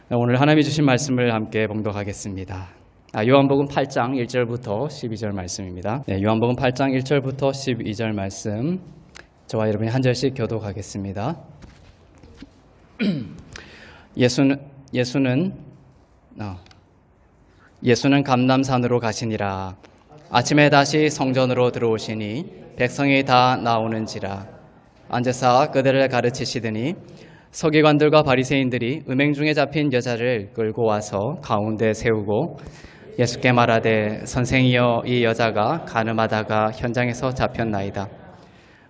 오늘 하나님이 주신 말씀을 함께 봉독하겠습니다. 요한복음 8장 1절부터 12절 말씀입니다. 요한복음 8장 1절부터 12절 말씀 저와 여러분이 한 절씩 교독하겠습니다. 예수는 감람산으로 가시니라. 아침에 다시 성전으로 들어오시니 백성이 다 나오는지라. 앉으사 그들을 가르치시더니 서기관들과 바리새인들이 음행 중에 잡힌 여자를 끌고 와서 가운데 세우고 예수께 말하되 선생이여 이 여자가 간음하다가 현장에서 잡혔나이다.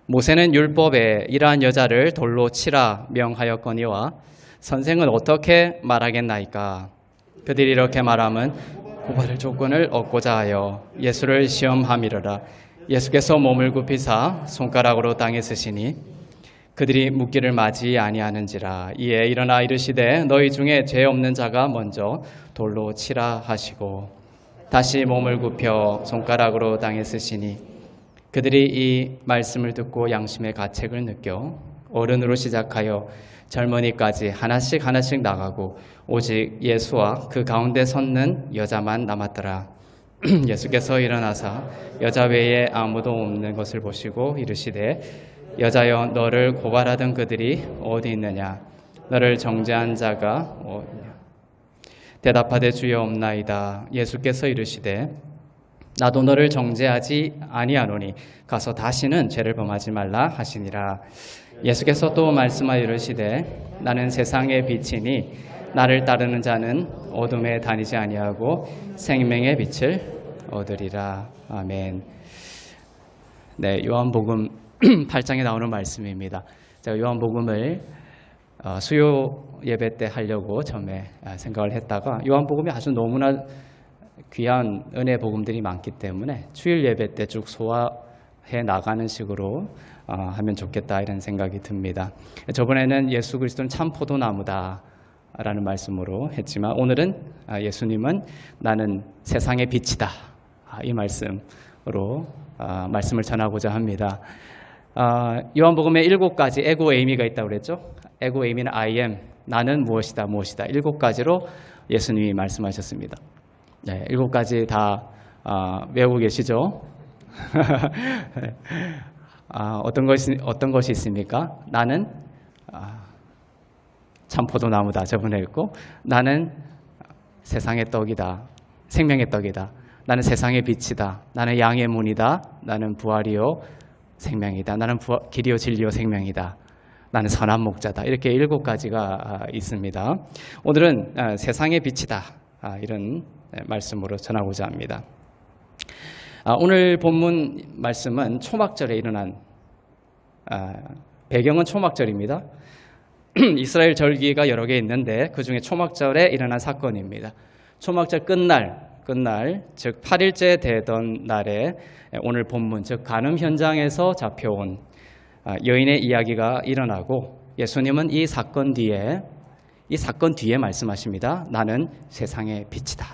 모세는 율법에 이러한 여자를 돌로 치라 명하였거니와 선생은 어떻게 말하겠나이까. 그들이 이렇게 말하면 고발할 조건을 얻고자 하여 예수를 시험함이러라. 예수께서 몸을 굽히사 손가락으로 땅에 쓰시니 그들이 묻기를 맞이 아니하는지라. 이에 일어나 이르시되 너희 중에 죄 없는 자가 먼저 돌로 치라 하시고 다시 몸을 굽혀 손가락으로 땅에 쓰시니 그들이 이 말씀을 듣고 양심의 가책을 느껴 어른으로 시작하여 젊은이까지 하나씩 나가고 오직 예수와 그 가운데 섰는 여자만 남았더라. 예수께서 일어나사 여자 외에 아무도 없는 것을 보시고 이르시되 여자여 너를 고발하던 그들이 어디 있느냐? 너를 정죄한 자가 어디냐? 대답하되 주여 없나이다. 예수께서 이르시되 나도 너를 정죄하지 아니하노니 가서 다시는 죄를 범하지 말라 하시니라. 예수께서 또 말씀하여 이르시되 나는 세상의 빛이니 나를 따르는 자는 어둠에 다니지 아니하고 생명의 빛을 얻으리라. 아멘. 요한복음 8장에 나오는 말씀입니다. 제가 요한복음을 수요 예배 때 하려고 처음에 생각을 했다가 요한복음이 아주 너무나 귀한 은혜 복음들이 많기 때문에 주일 예배 때 쭉 소화해 나가는 식으로 하면 좋겠다 이런 생각이 듭니다. 저번에는 예수 그리스도는 참 포도나무다 라는 말씀으로 했지만 오늘은 예수님은 나는 세상의 빛이다 이 말씀으로 말씀을 전하고자 합니다. 요한복음에 7가지 에고 에이미가 있다고 그랬죠. 에고 에이미는 I am, 나는 무엇이다 7가지로 예수님이 말씀하셨습니다. 7가지 다 외우고 계시죠? 어떤 것이 있습니까? 나는 참포도나무다 저번에 했고, 나는 세상의 떡이다, 생명의 떡이다, 나는 세상의 빛이다, 나는 양의 문이다, 나는 부활이요 생명이다, 나는 길이요 진리요 생명이다, 나는 선한 목자다. 이렇게 7가지가 있습니다. 오늘은 세상의 빛이다 이런 말씀으로 전하고자 합니다. 오늘 본문 말씀은 초막절에 일어난 배경은 초막절입니다. 이스라엘 절기가 여러 개 있는데 그 중에 초막절에 일어난 사건입니다. 초막절 끝날 즉 8일째 되던 날에 오늘 본문 즉 간음 현장에서 잡혀온 여인의 이야기가 일어나고 예수님은 이 사건 뒤에 말씀하십니다. 나는 세상의 빛이다.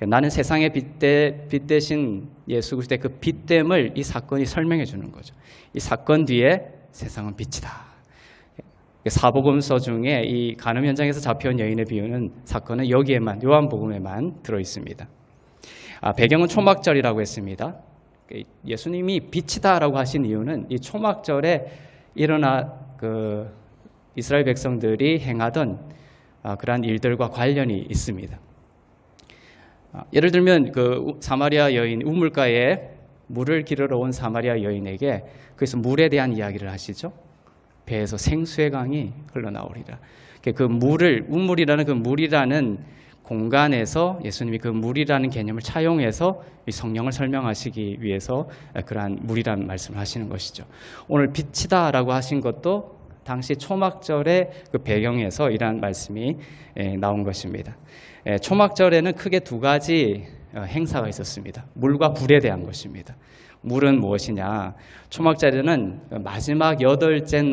나는 세상의 빛 대신 예수 그리스도의 그 빛됨을 이 사건이 설명해 주는 거죠. 이 사건 뒤에 세상은 빛이다. 사복음서 중에 이 간음 현장에서 잡혀온 여인의 비유는 사건은 여기에만 요한복음에만 들어 있습니다. 배경은 초막절이라고 했습니다. 예수님이 빛이다라고 하신 이유는 이 초막절에 일어나 그 이스라엘 백성들이 행하던 그러한 일들과 관련이 있습니다. 예를 들면 그 사마리아 여인 우물가에 물을 기르러 온 사마리아 여인에게 그래서 물에 대한 이야기를 하시죠. 배에서 생수의 강이 흘러나오리라. 그 물을 우물이라는 그 물이라는 공간에서 예수님이 그 물이라는 개념을 차용해서 이 성령을 설명하시기 위해서 그러한 물이라는 말씀을 하시는 것이죠. 오늘 빛이다라고 하신 것도 당시 초막절의 그 배경에서 이러한 말씀이 나온 것입니다. 초막절에는 크게 2가지 행사가 있었습니다. 물과 불에 대한 것입니다. 물은 무엇이냐? 초막절에는 마지막 8째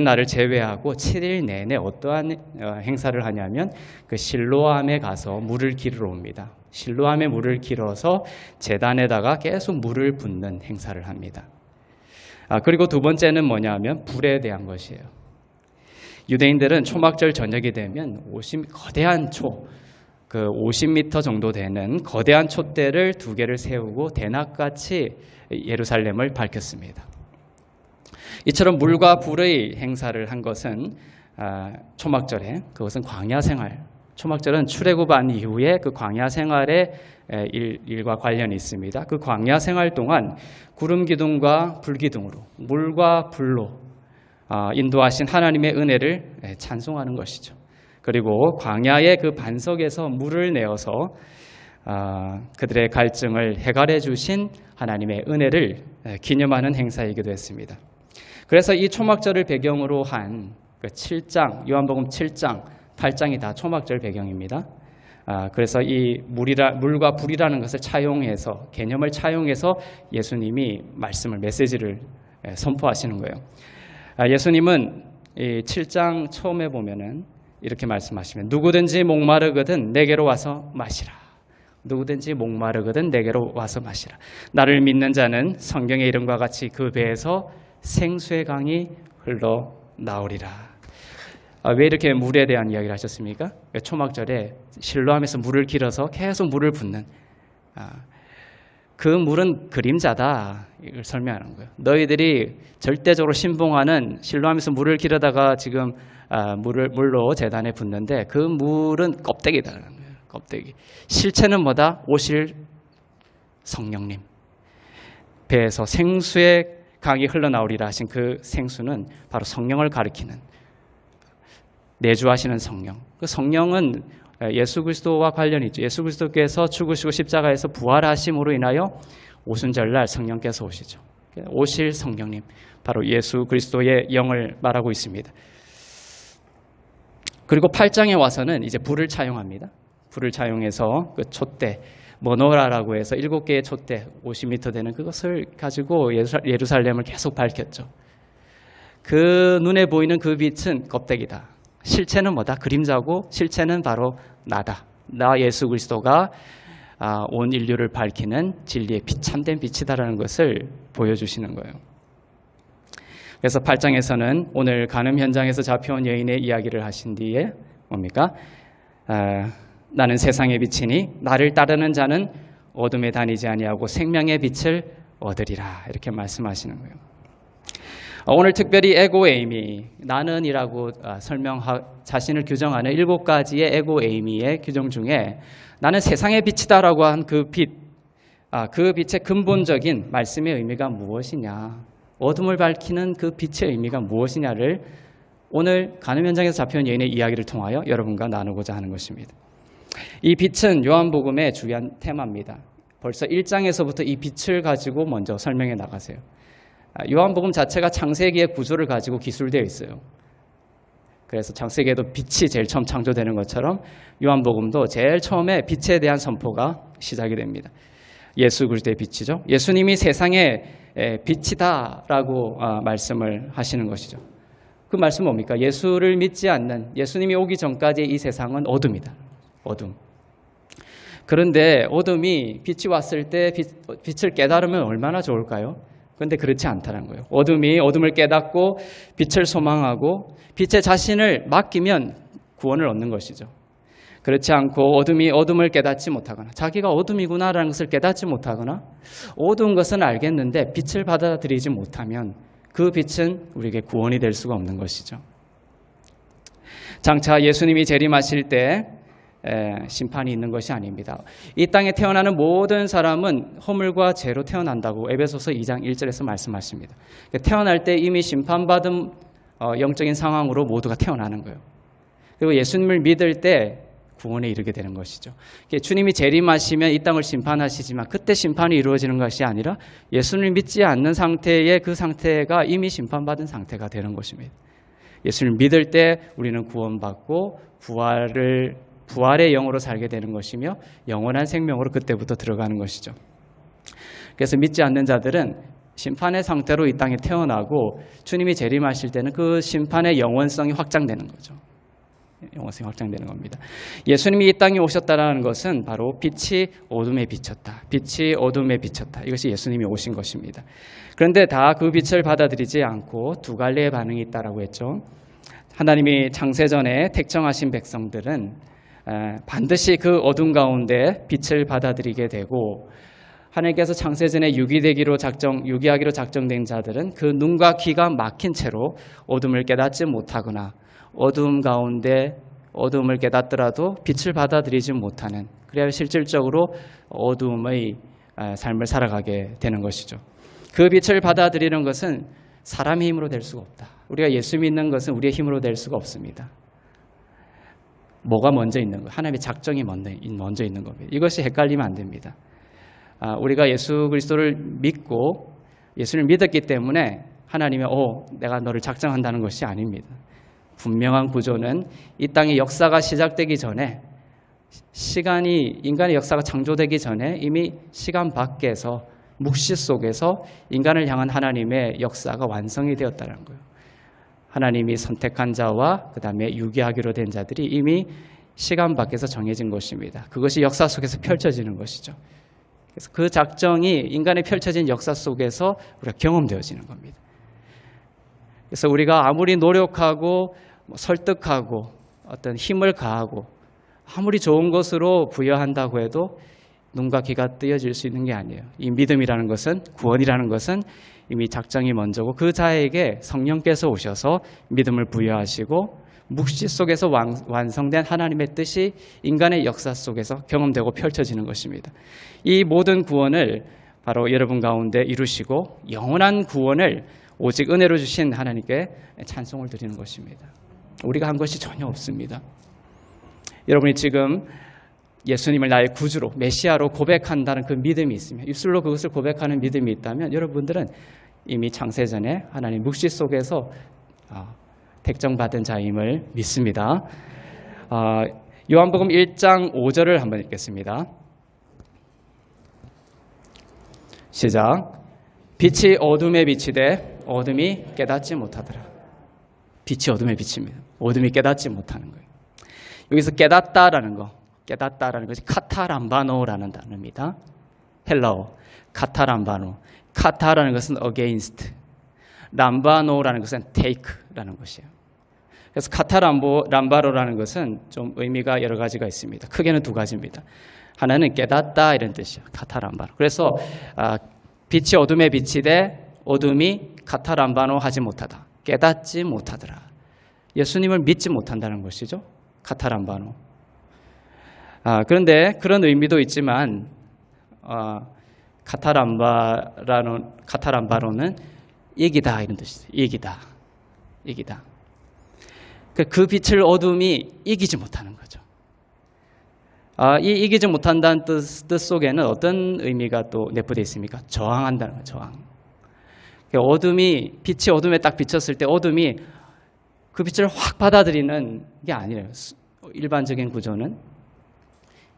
날을 제외하고 7일 내내 어떠한 행사를 하냐면 그 실로암에 가서 물을 기르러 옵니다. 실로암에 물을 길어서 제단에다가 계속 물을 붓는 행사를 합니다. 그리고 2번째는 뭐냐면 불에 대한 것이에요. 유대인들은 초막절 저녁이 되면 거대한 그 50m 정도 되는 거대한 촛대를 2개를 세우고 대낮같이 예루살렘을 밝혔습니다. 이처럼 물과 불의 행사를 한 것은 초막절에, 그것은 광야 생활, 초막절은 출애굽한 이후에 그 광야 생활의 일과 관련이 있습니다. 그 광야 생활 동안 구름 기둥과 불 기둥으로, 물과 불로 인도하신 하나님의 은혜를 찬송하는 것이죠. 그리고 광야의 그 반석에서 물을 내어서 그들의 갈증을 해결해 주신 하나님의 은혜를 기념하는 행사이기도 했습니다. 그래서 이 초막절을 배경으로 한 그 7장, 요한복음 7장, 8장이 다 초막절 배경입니다. 그래서 이 물과 불이라는 것을 차용해서, 개념을 차용해서 예수님이 메시지를 선포하시는 거예요. 예수님은 이 7장 처음에 보면은 이렇게 말씀하시면, 누구든지 목마르거든 내게로 와서 마시라. 누구든지 목마르거든 내게로 와서 마시라. 나를 믿는 자는 성경의 이름과 같이 그 배에서 생수의 강이 흘러나오리라. 왜 이렇게 물에 대한 이야기를 하셨습니까? 초막절에 실로암에서 물을 길어서 계속 물을 붓는, 그 물은 그림자다, 이걸 설명하는 거예요. 너희들이 절대적으로 신봉하는 실로암에서 물을 길어다가 지금 물로 제단에 붓는데 그 물은 껍데기다라는 거예요. 껍데기. 실체는 뭐다? 오실 성령님. 배에서 생수의 강이 흘러나오리라 하신 그 생수는 바로 성령을 가리키는, 내주하시는 성령. 그 성령은 예수 그리스도와 관련이 있죠. 예수 그리스도께서 죽으시고 십자가에서 부활하심으로 인하여 오순절날 성령께서 오시죠. 오실 성령님, 바로 예수 그리스도의 영을 말하고 있습니다. 그리고 8장에 와서는 이제 불을 차용합니다. 불을 차용해서 그 촛대, 머노라라고 해서 7개의 촛대, 50m 되는 그것을 가지고 예루살렘을 계속 밝혔죠. 그 눈에 보이는 그 빛은 껍데기다. 실체는 뭐다? 그림자고, 실체는 바로 나다. 나 예수 그리스도가 온 인류를 밝히는 진리의 빛, 참된 빛이다라는 것을 보여주시는 거예요. 그래서 8장에서는 오늘 간음 현장에서 잡혀온 여인의 이야기를 하신 뒤에 뭡니까? 나는 세상의 빛이니 나를 따르는 자는 어둠에 다니지 아니하고 생명의 빛을 얻으리라, 이렇게 말씀하시는 거예요. 오늘 특별히 에고 에이미, 나는이라고 자신을 규정하는 7가지의 에고 에이미의 규정 중에 나는 세상의 빛이다라고 한 그 빛, 그 빛의 근본적인 말씀의 의미가 무엇이냐, 어둠을 밝히는 그 빛의 의미가 무엇이냐를 오늘 간음 현장에서 잡혀온 여인의 이야기를 통하여 여러분과 나누고자 하는 것입니다. 이 빛은 요한복음의 주요한 테마입니다. 벌써 1장에서부터 이 빛을 가지고 먼저 설명해 나가세요. 요한복음 자체가 창세기의 구조를 가지고 기술되어 있어요. 그래서 창세기에도 빛이 제일 처음 창조되는 것처럼 요한복음도 제일 처음에 빛에 대한 선포가 시작이 됩니다. 예수 그리스도의 빛이죠. 예수님이 세상의 빛이다라고 말씀을 하시는 것이죠. 그 말씀은 뭡니까? 예수를 믿지 않는, 예수님이 오기 전까지 이 세상은 어둠이다. 어둠. 그런데 어둠이 빛이 왔을 때 빛을 깨달으면 얼마나 좋을까요? 그런데 그렇지 않다는 거예요. 어둠이 어둠을 깨닫고 빛을 소망하고 빛에 자신을 맡기면 구원을 얻는 것이죠. 그렇지 않고 어둠이 어둠을 깨닫지 못하거나 자기가 어둠이구나라는 것을 깨닫지 못하거나 어두운 것은 알겠는데 빛을 받아들이지 못하면 그 빛은 우리에게 구원이 될 수가 없는 것이죠. 장차 예수님이 재림하실 때 심판이 있는 것이 아닙니다. 이 땅에 태어나는 모든 사람은 허물과 죄로 태어난다고 에베소서 2장 1절에서 말씀하십니다. 태어날 때 이미 심판받은 영적인 상황으로 모두가 태어나는 거예요. 그리고 예수님을 믿을 때 구원에 이르게 되는 것이죠. 주님이 재림하시면 이 땅을 심판하시지만 그때 심판이 이루어지는 것이 아니라 예수님을 믿지 않는 상태의 그 상태가 이미 심판받은 상태가 되는 것입니다. 예수님을 믿을 때 우리는 구원받고 부활의 영으로 살게 되는 것이며 영원한 생명으로 그때부터 들어가는 것이죠. 그래서 믿지 않는 자들은 심판의 상태로 이 땅에 태어나고 주님이 재림하실 때는 그 심판의 영원성이 확장되는 거죠. 영원성이 확장되는 겁니다. 예수님이 이 땅에 오셨다는 것은 바로 빛이 어둠에 비쳤다. 빛이 어둠에 비쳤다. 이것이 예수님이 오신 것입니다. 그런데 다 그 빛을 받아들이지 않고 두 갈래의 반응이 있다라고 했죠. 하나님이 창세전에 택정하신 백성들은 반드시 그 어둠 가운데 빛을 받아들이게 되고, 하나님께서 창세전에 유기하기로 작정된 자들은 그 눈과 귀가 막힌 채로 어둠을 깨닫지 못하거나 어둠 가운데 어둠을 깨닫더라도 빛을 받아들이지 못하는, 그래야 실질적으로 어둠의 삶을 살아가게 되는 것이죠. 그 빛을 받아들이는 것은 사람의 힘으로 될 수가 없다. 우리가 예수 믿는 것은 우리의 힘으로 될 수가 없습니다. 뭐가 먼저 있는 거예요? 하나님의 작정이 먼저 있는 겁니다. 이것이 헷갈리면 안 됩니다. 우리가 예수 그리스도를 믿고 예수를 믿었기 때문에 하나님이 내가 너를 작정한다는 것이 아닙니다. 분명한 구조는 이 땅의 역사가 시작되기 전에, 인간의 역사가 창조되기 전에 이미 시간 밖에서, 묵시 속에서 인간을 향한 하나님의 역사가 완성이 되었다는 거예요. 하나님이 선택한 자와 그 다음에 유기하기로 된 자들이 이미 시간 밖에서 정해진 것입니다. 그것이 역사 속에서 펼쳐지는 것이죠. 그래서 그 작정이 인간의 펼쳐진 역사 속에서 우리가 경험되어지는 겁니다. 그래서 우리가 아무리 노력하고 설득하고 어떤 힘을 가하고 아무리 좋은 것으로 부여한다고 해도 눈과 귀가 뜨여질 수 있는 게 아니에요. 이 믿음이라는 것은, 구원이라는 것은 이미 작정이 먼저고 그 자에게 성령께서 오셔서 믿음을 부여하시고 묵시 속에서 완성된 하나님의 뜻이 인간의 역사 속에서 경험되고 펼쳐지는 것입니다. 이 모든 구원을 바로 여러분 가운데 이루시고 영원한 구원을 오직 은혜로 주신 하나님께 찬송을 드리는 것입니다. 우리가 한 것이 전혀 없습니다. 여러분이 지금 예수님을 나의 구주로, 메시아로 고백한다는 그 믿음이 있으면, 입술로 그것을 고백하는 믿음이 있다면 여러분들은 이미 창세전에 하나님 묵시 속에서 택정받은 자임을 믿습니다. 요한복음 1장 5절을 한번 읽겠습니다. 시작. 빛이 어둠에 비치되 어둠이 깨닫지 못하더라. 빛이 어둠에 비칩니다. 어둠이 깨닫지 못하는 거예요. 여기서 깨닫다라는 것이 카타람바노라는 단어입니다. 헬라어 카타람바노. 카타라는 것은 against, 람바노라는 것은 take라는 것이에요. 그래서 카타람바로라는 것은 좀 의미가 여러 가지가 있습니다. 크게는 두 가지입니다. 하나는 깨닫다 이런 뜻이에요. 카타람바노. 그래서 빛이 어둠에 비치되 어둠이 카타람바노 하지 못하다. 깨닫지 못하더라. 예수님을 믿지 못한다는 것이죠. 카타람바노. 그런데 그런 의미도 있지만 카타람바로는 이기다 이런 뜻이죠. 이기다. 그 빛을 어둠이 이기지 못하는 거죠. 이 이기지 못한다는 뜻 속에는 어떤 의미가 또 내포되어 있습니까? 저항한다는 거예요. 저항. 빛이 어둠에 딱 비쳤을 때 어둠이 그 빛을 확 받아들이는 게 아니에요. 일반적인 구조는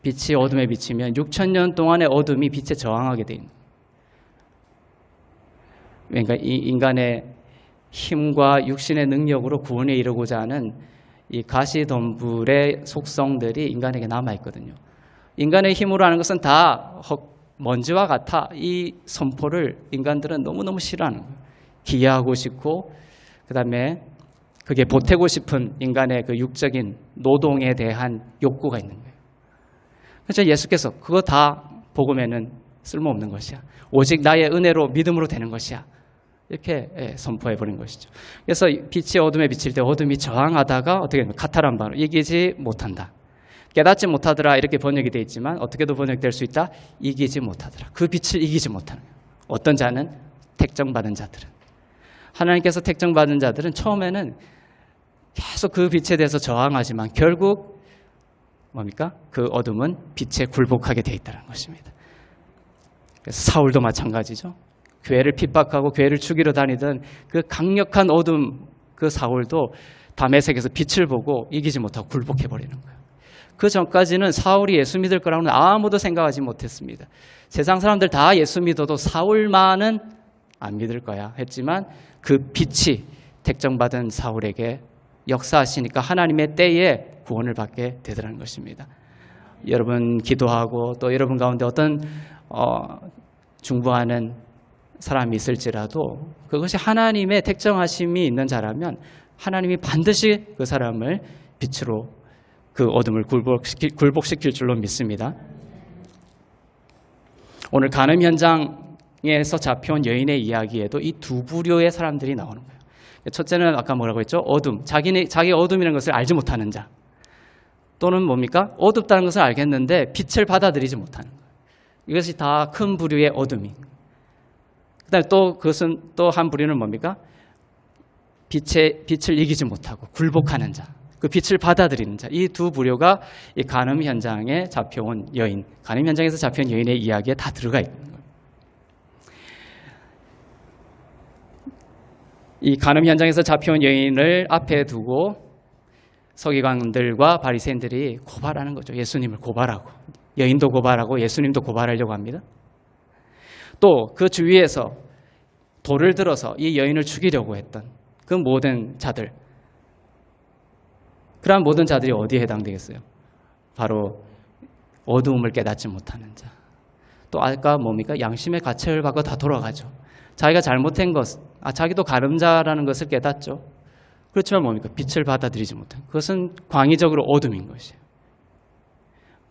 빛이 어둠에 비치면 6,000년 동안의 어둠이 빛에 저항하게 돼 있는 거예요. 그러니까 이 인간의 힘과 육신의 능력으로 구원에 이르고자 하는 이 가시덤불의 속성들이 인간에게 남아있거든요. 인간의 힘으로 하는 것은 다 먼지와 같아. 이 선포를 인간들은 너무너무 싫어하는 거예요. 기여하고 싶고 그 다음에 그게 보태고 싶은 인간의 그 육적인 노동에 대한 욕구가 있는 거예요. 그래서 예수께서 그거 다 복음에는 쓸모없는 것이야. 오직 나의 은혜로 믿음으로 되는 것이야. 이렇게 선포해버린 것이죠. 그래서 빛이 어둠에 비칠 때 어둠이 저항하다가 어떻게 되면 카타람바로 이기지 못한다. 깨닫지 못하더라 이렇게 번역이 되어 있지만 어떻게도 번역될 수 있다. 이기지 못하더라. 그 빛을 이기지 못하는 거예요. 어떤 자는 택정받은 자들은. 하나님께서 택정받은 자들은 처음에는 계속 그 빛에 대해서 저항하지만 결국 뭡니까? 그 어둠은 빛에 굴복하게 되어 있다는 것입니다. 그래서 사울도 마찬가지죠. 교회를 핍박하고 교회를 죽이러 다니던 그 강력한 어둠 그 사울도 다메섹에서 빛을 보고 이기지 못하고 굴복해버리는 거예요. 그 전까지는 사울이 예수 믿을 거라고는 아무도 생각하지 못했습니다. 세상 사람들 다 예수 믿어도 사울만은 안 믿을 거야 했지만 그 빛이 택정받은 사울에게 역사하시니까 하나님의 때에 구원을 받게 되더라는 것입니다. 여러분 기도하고 또 여러분 가운데 어떤 중보하는 사람이 있을지라도 그것이 하나님의 택정하심이 있는 자라면 하나님이 반드시 그 사람을 빛으로 그 어둠을 굴복시킬 줄로 믿습니다. 오늘 간음 현장에서 잡혀온 여인의 이야기에도 이 두 부류의 사람들이 나오는 거예요. 첫째는 아까 뭐라고 했죠? 어둠. 자기 어둠이라는 것을 알지 못하는 자. 또는 뭡니까? 어둡다는 것을 알겠는데 빛을 받아들이지 못하는 거예요. 이것이 다 큰 부류의 어둠이. 그다음에 또 그것은 또 한 부류는 뭡니까? 빛을 이기지 못하고 굴복하는 자. 그 빛을 받아들이는 자. 이 두 부류가 이 간음 현장에 잡혀온 여인, 간음 현장에서 잡혀온 여인의 이야기에 다 들어가 있는 거예요. 이 간음 현장에서 잡혀온 여인을 앞에 두고 서기관들과 바리새인들이 고발하는 거죠. 예수님을 고발하고, 여인도 고발하고 예수님도 고발하려고 합니다. 또 그 주위에서 돌을 들어서 이 여인을 죽이려고 했던 그 모든 자들, 그러한 모든 자들이 어디에 해당되겠어요? 바로 어두움을 깨닫지 못하는 자. 또 아까 뭡니까? 양심의 가책을 받고 다 돌아가죠. 자기가 잘못한 것, 자기도 가늠자라는 것을 깨닫죠. 그렇지만 뭡니까? 빛을 받아들이지 못한. 그것은 광의적으로 어둠인 것이에요.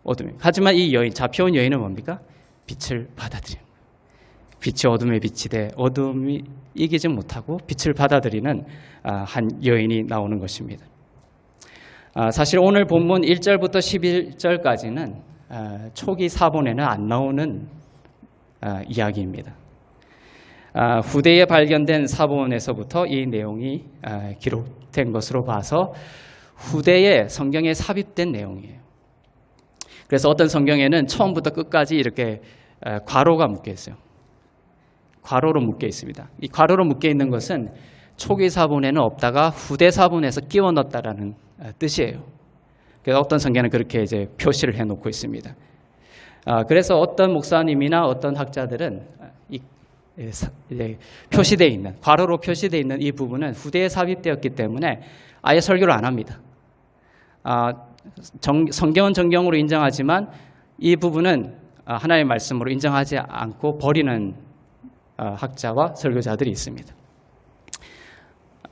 어둠이. 하지만 이 여인, 잡혀온 여인은 뭡니까? 빛을 받아들이는 거예요. 빛이 어둠에 빛이 돼 어둠이 이기지 못하고 빛을 받아들이는 한 여인이 나오는 것입니다. 사실 오늘 본문 1절부터 11절까지는 초기 사본에는 안 나오는 이야기입니다. 후대에 발견된 사본에서부터 이 내용이 기록된 것으로 봐서 후대에 성경에 삽입된 내용이에요. 그래서 어떤 성경에는 처음부터 끝까지 이렇게 괄호가 묶여 있어요. 괄호로 묶여 있습니다. 이 괄호로 묶여 있는 것은 초기 사본에는 없다가 후대 사본에서 끼워 넣었다라는 뜻이에요. 그래서 어떤 성경은 그렇게 이제 표시를 해놓고 있습니다. 그래서 어떤 목사님이나 어떤 학자들은 표시되어 있는, 괄호로 표시되어 있는 이 부분은 후대에 삽입되었기 때문에 아예 설교를 안 합니다. 성경은 성경으로 인정하지만 이 부분은 하나님의 말씀으로 인정하지 않고 버리는 학자와 설교자들이 있습니다.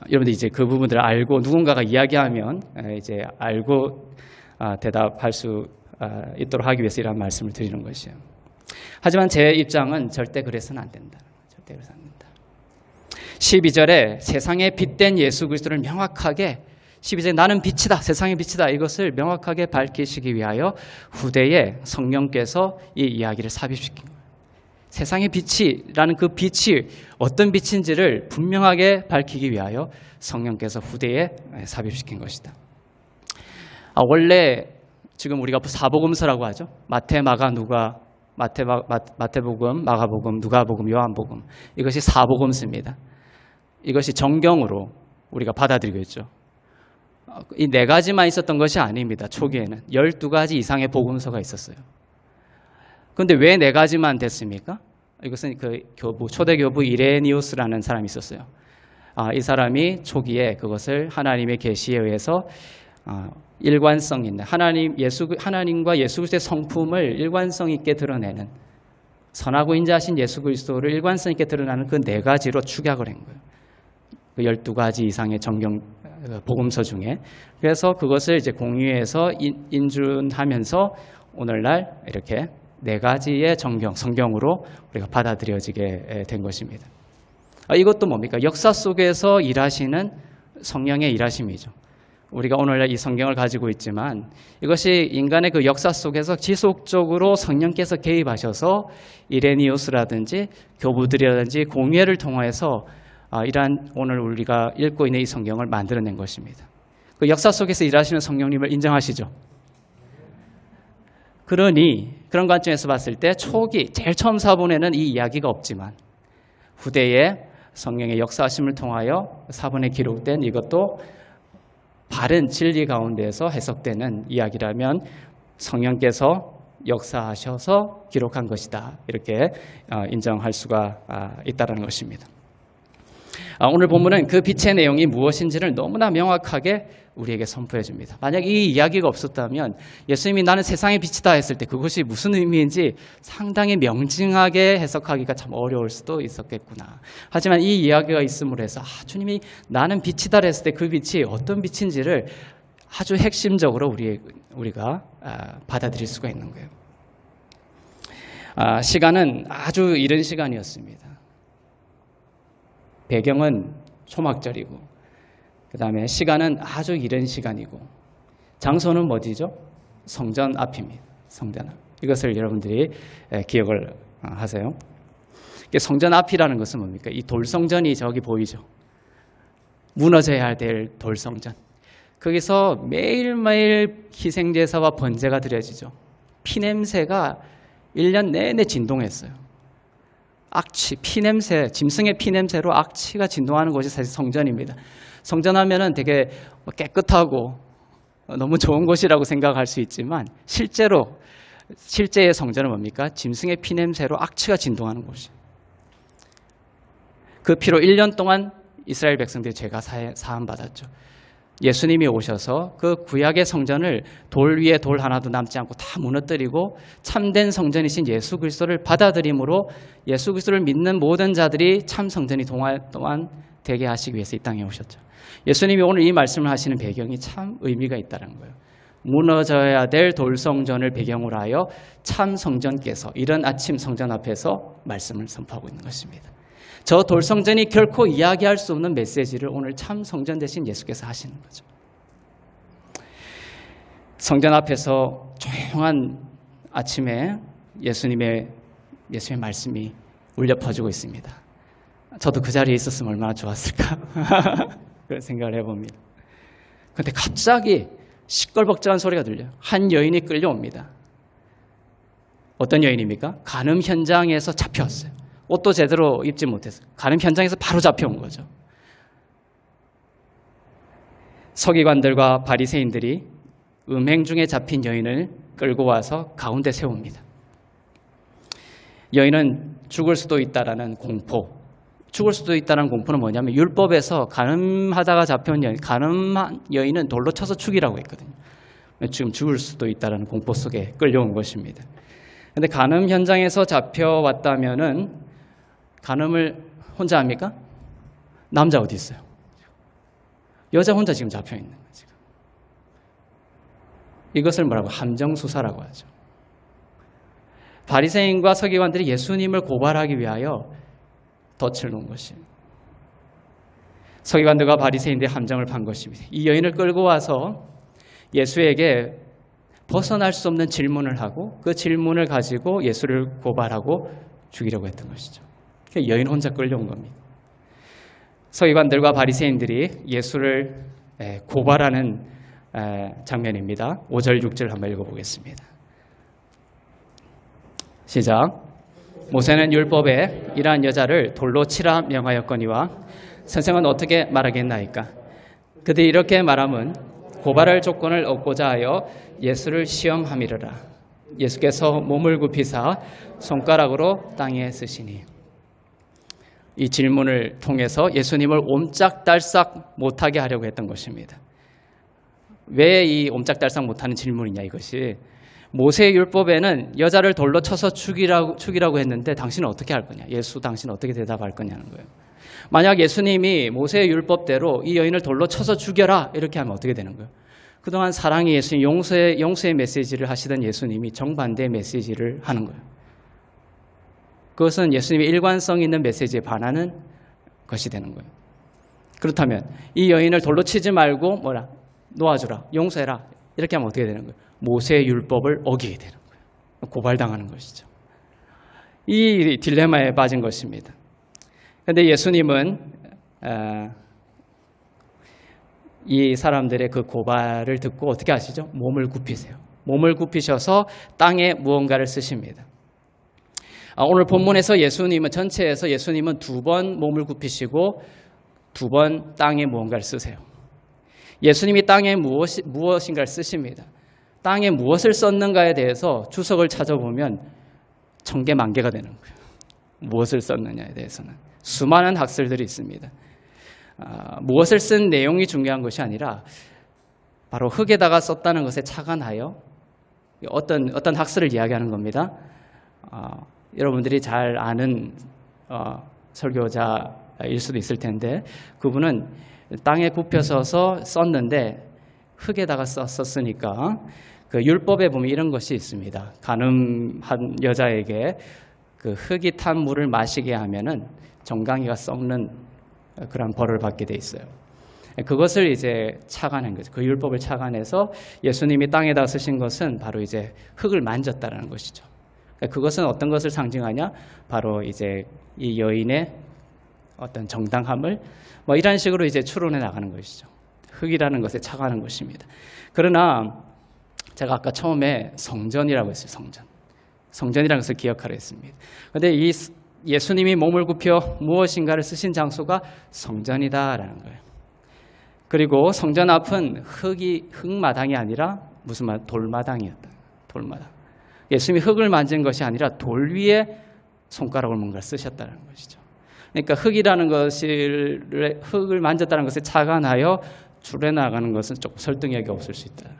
여러분들 이제 그 부분들을 알고 누군가가 이야기하면 이제 알고 대답할 수 있도록 하기 위해서 이런 말씀을 드리는 것이에요. 하지만 제 입장은 절대 그래서는 안 된다. 절대 그래서 안 된다. 12절에 세상에 빛된 예수 그리스도를 명확하게 12절에 나는 빛이다, 세상의 빛이다 이것을 명확하게 밝히시기 위하여 후대에 성령께서 이 이야기를 삽입시킨 거예요. 세상의 빛이라는 그 빛이 어떤 빛인지를 분명하게 밝히기 위하여 성령께서 후대에 삽입시킨 것이다. 원래 지금 우리가 사복음서라고 하죠. 마태, 마가, 누가, 마태복음, 마가복음, 누가복음, 요한복음, 이것이 사복음서입니다. 이것이 정경으로 우리가 받아들이고 있죠. 이 네 가지만 있었던 것이 아닙니다. 초기에는 12가지 이상의 복음서가 있었어요. 그런데 왜 네 가지만 됐습니까? 이것은 그 초대 교부 이레니우스라는 사람이 있었어요. 이 사람이 초기에 그것을 하나님의 계시에 의해서 일관성 있는 하나님과 예수 그리스도의 성품을 일관성 있게 드러내는, 선하고 인자하신 예수 그리스도를 일관성 있게 드러내는 그 네 가지로 축약을 한 거예요. 그 12가지 이상의 정경 복음서 중에. 그래서 그것을 이제 공유해서 인준하면서 오늘날 이렇게 네 가지의 성경으로 우리가 받아들여지게 된 것입니다. 이것도 뭡니까? 역사 속에서 일하시는 성령의 일하심이죠. 우리가 오늘날 이 성경을 가지고 있지만 이것이 인간의 그 역사 속에서 지속적으로 성령께서 개입하셔서 이레니우스라든지 교부들이라든지 공회를 통해서 이러한 오늘 우리가 읽고 있는 이 성경을 만들어낸 것입니다. 그 역사 속에서 일하시는 성령님을 인정하시죠? 그러니 그런 관점에서 봤을 때 초기 제일 처음 사본에는 이 이야기가 없지만 후대에 성령의 역사하심을 통하여 사본에 기록된 이것도 바른 진리 가운데서 해석되는 이야기라면 성령께서 역사하셔서 기록한 것이다. 이렇게 인정할 수가 있다는 것입니다. 오늘 본문은 그 빛의 내용이 무엇인지를 너무나 명확하게 우리에게 선포해 줍니다. 만약 이 이야기가 없었다면 예수님이 나는 세상의 빛이다 했을 때 그것이 무슨 의미인지 상당히 명징하게 해석하기가 참 어려울 수도 있었겠구나. 하지만 이 이야기가 있음으로 해서 주님이 나는 빛이다 했을 때 그 빛이 어떤 빛인지를 아주 핵심적으로 우리가 받아들일 수가 있는 거예요. 시간은 아주 이른 시간이었습니다. 배경은 초막절이고 그 다음에 시간은 아주 이른 시간이고 장소는 어디죠? 성전 앞입니다. 성전 앞. 이것을 여러분들이 기억을 하세요. 성전 앞이라는 것은 뭡니까? 이 돌성전이 저기 보이죠? 무너져야 될 돌성전. 거기서 매일매일 희생제사와 번제가 드려지죠. 피냄새가 1년 내내 진동했어요. 악취, 피냄새, 짐승의 피냄새로 악취가 진동하는 곳이 사실 성전입니다. 성전하면은 되게 깨끗하고 너무 좋은 곳이라고 생각할 수 있지만 실제의 성전은 뭡니까? 짐승의 피냄새로 악취가 진동하는 곳이에요. 그 피로 1년 동안 이스라엘 백성들이 죄가 사함받았죠. 예수님이 오셔서 그 구약의 성전을 돌 위에 돌 하나도 남지 않고 다 무너뜨리고 참된 성전이신 예수 그리스도를 받아들임으로 예수 그리스도를 믿는 모든 자들이 참 성전이 동안 되게 하시기 위해서 이 땅에 오셨죠. 예수님이 오늘 이 말씀을 하시는 배경이 참 의미가 있다는 거예요. 무너져야 될 돌성전을 배경으로 하여 참 성전께서 이른 아침 성전 앞에서 말씀을 선포하고 있는 것입니다. 저 돌성전이 결코 이야기할 수 없는 메시지를 오늘 참 성전 대신 예수께서 하시는 거죠. 성전 앞에서 조용한 아침에 예수님의 말씀이 울려 퍼지고 있습니다. 저도 그 자리에 있었으면 얼마나 좋았을까 그런 생각을 해봅니다. 그런데 갑자기 시끌벅적한 소리가 들려요. 한 여인이 끌려옵니다. 어떤 여인입니까? 간음 현장에서 잡혀왔어요. 옷도 제대로 입지 못해서 간음 현장에서 바로 잡혀온 거죠. 서기관들과 바리새인들이 음행 중에 잡힌 여인을 끌고 와서 가운데 세웁니다. 여인은 죽을 수도 있다라는 공포. 죽을 수도 있다는 공포는 뭐냐면 율법에서 간음하다가 잡혀온 여인, 간음한 여인은 돌로 쳐서 죽이라고 했거든요. 지금 죽을 수도 있다는 공포 속에 끌려온 것입니다. 그런데 간음 현장에서 잡혀왔다면은 간음을 혼자 합니까? 남자 어디 있어요? 여자 혼자 지금 잡혀 있는 거죠. 이것을 뭐라고? 함정수사라고 하죠. 바리새인과 서기관들이 예수님을 고발하기 위하여 덫을 놓은 것이에요. 서기관들과 바리새인들의 함정을 판 것입니다. 이 여인을 끌고 와서 예수에게 벗어날 수 없는 질문을 하고 그 질문을 가지고 예수를 고발하고 죽이려고 했던 것이죠. 여인 혼자 끌려온 겁니다. 서기관들과 바리새인들이 예수를 고발하는 장면입니다. 5절 6절 한번 읽어보겠습니다. 시작. 모세는 율법에 이러한 여자를 돌로 치라 명하였거니와 선생은 어떻게 말하겠나이까? 그들이 이렇게 말함은 고발할 조건을 얻고자 하여 예수를 시험함이러라. 예수께서 몸을 굽히사 손가락으로 땅에 쓰시니. 이 질문을 통해서 예수님을 옴짝달싹 못하게 하려고 했던 것입니다. 왜 이 옴짝달싹 못하는 질문이냐 이것이. 모세의 율법에는 여자를 돌로 쳐서 죽이라고 했는데 당신은 어떻게 할 거냐. 예수 당신은 어떻게 대답할 거냐는 거예요. 만약 예수님이 모세의 율법대로 이 여인을 돌로 쳐서 죽여라 이렇게 하면 어떻게 되는 거예요? 그동안 사랑의 예수님, 용서의 메시지를 하시던 예수님이 정반대의 메시지를 하는 거예요. 그것은 예수님의 일관성 있는 메시지에 반하는 것이 되는 거예요. 그렇다면 이 여인을 돌로 치지 말고 놓아주라, 용서해라 이렇게 하면 어떻게 되는 거예요? 모세의 율법을 어기게 되는 거예요. 고발당하는 것이죠. 이 딜레마에 빠진 것입니다. 그런데 예수님은 이 사람들의 그 고발을 듣고 어떻게 하시죠? 몸을 굽히세요. 몸을 굽히셔서 땅에 무언가를 쓰십니다. 오늘 본문에서 전체에서 예수님은 2번 몸을 굽히시고 2번 땅에 무언가를 쓰세요. 예수님이 땅에 무엇인가를 쓰십니다. 땅에 무엇을 썼는가에 대해서 주석을 찾아보면 1000개, 10,000개가 되는 거예요. 무엇을 썼느냐에 대해서는 수많은 학설들이 있습니다. 무엇을 쓴 내용이 중요한 것이 아니라 바로 흙에다가 썼다는 것에 착안하여 어떤 학설을 이야기하는 겁니다. 여러분들이 잘 아는 설교자일 수도 있을 텐데 그분은 땅에 굽혀 서서 썼는데 흙에다가 썼으니까 그 율법에 보면 이런 것이 있습니다. 간음한 여자에게 그 흙이 탄 물을 마시게 하면은 정강이가 썩는 그런 벌을 받게 돼 있어요. 그것을 이제 착안한 거죠. 그 율법을 착안해서 예수님이 땅에다 쓰신 것은 바로 이제 흙을 만졌다라는 것이죠. 그것은 어떤 것을 상징하냐? 바로 이제 이 여인의 어떤 정당함을 뭐 이런 식으로 이제 추론해 나가는 것이죠. 흙이라는 것에 착안하는 것입니다. 그러나 제가 아까 처음에 성전이라고 했어요. 성전이라는 것을 기억하려 했습니다. 그런데 이 예수님이 몸을 굽혀 무엇인가를 쓰신 장소가 성전이다라는 거예요. 그리고 성전 앞은 흙마당이 아니라 무슨 말? 돌마당이었다. 돌마당. 예수님이 흙을 만진 것이 아니라 돌 위에 손가락을 뭔가 쓰셨다는 것이죠. 그러니까 흙이라는 것을 흙을 만졌다는 것에 착안하여 줄에 나가는 것은 조금 설득력이 없을 수 있다.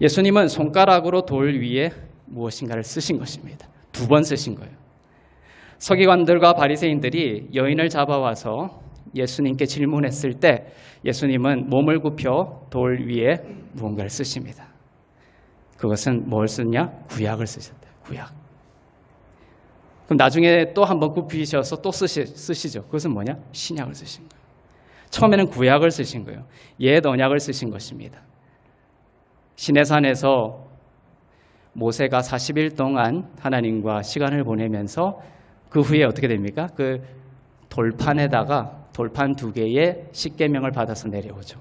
예수님은 손가락으로 돌 위에 무엇인가를 쓰신 것입니다. 2번 쓰신 거예요. 서기관들과 바리새인들이 여인을 잡아와서 예수님께 질문했을 때 예수님은 몸을 굽혀 돌 위에 무언가를 쓰십니다. 그것은 뭘 쓰냐? 구약을 쓰셨다. 구약. 그럼 나중에 또 한번 굽히셔서 또 쓰시죠. 그것은 뭐냐? 신약을 쓰신 거예요. 처음에는 구약을 쓰신 거예요. 옛 언약을 쓰신 것입니다. 시내산에서 모세가 40일 동안 하나님과 시간을 보내면서 그 후에 어떻게 됩니까? 그 돌판에다가 돌판 2개의 십계명을 받아서 내려오죠.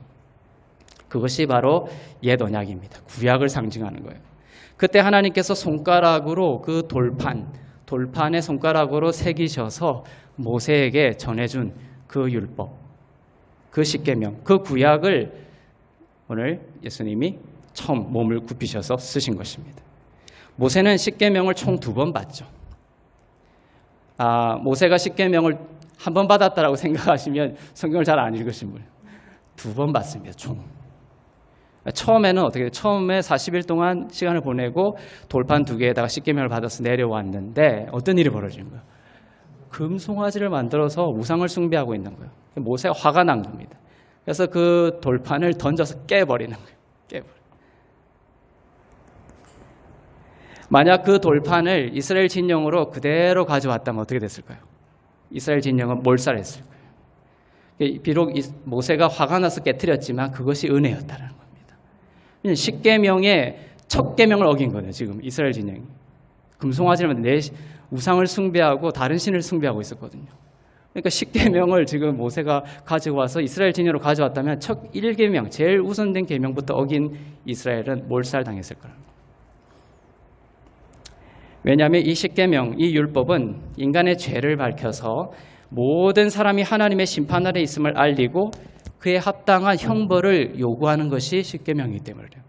그것이 바로 옛 언약입니다. 구약을 상징하는 거예요. 그때 하나님께서 손가락으로 그 돌판에 손가락으로 새기셔서 모세에게 전해준 그 율법, 그 십계명, 그 구약을 오늘 예수님이 처음 몸을 굽히셔서 쓰신 것입니다. 모세는 십계명을 총 2번 받죠. 모세가 십계명을 한 번 받았다라고 생각하시면 성경을 잘 안 읽으신 분이에요. 2번 받습니다. 총. 처음에는 어떻게 처음에 40일 동안 시간을 보내고 돌판 2개에다가 십계명을 받아서 내려왔는데 어떤 일이 벌어진 거예요? 금송아지를 만들어서 우상을 숭배하고 있는 거예요. 모세가 화가 난 겁니다. 그래서 그 돌판을 던져서 깨버리는 거예요. 만약 그 돌판을 이스라엘 진영으로 그대로 가져왔다면 어떻게 됐을까요? 이스라엘 진영은 몰살했을 거예요. 비록 모세가 화가 나서 깨뜨렸지만 그것이 은혜였다는 겁니다. 십계명의 첫 계명을 어긴 거예요. 지금 이스라엘 진영이. 금송아지를 내 우상을 숭배하고 다른 신을 숭배하고 있었거든요. 그러니까 십계명을 지금 모세가 가지고 와서 이스라엘 진영으로 가져왔다면 첫 1계명, 제일 우선된 계명부터 어긴 이스라엘은 몰살당했을 거예요. 왜냐하면 이 십계명, 이 율법은 인간의 죄를 밝혀서 모든 사람이 하나님의 심판 아래 있음을 알리고 그에 합당한 형벌을 요구하는 것이 십계명이기 때문이에요.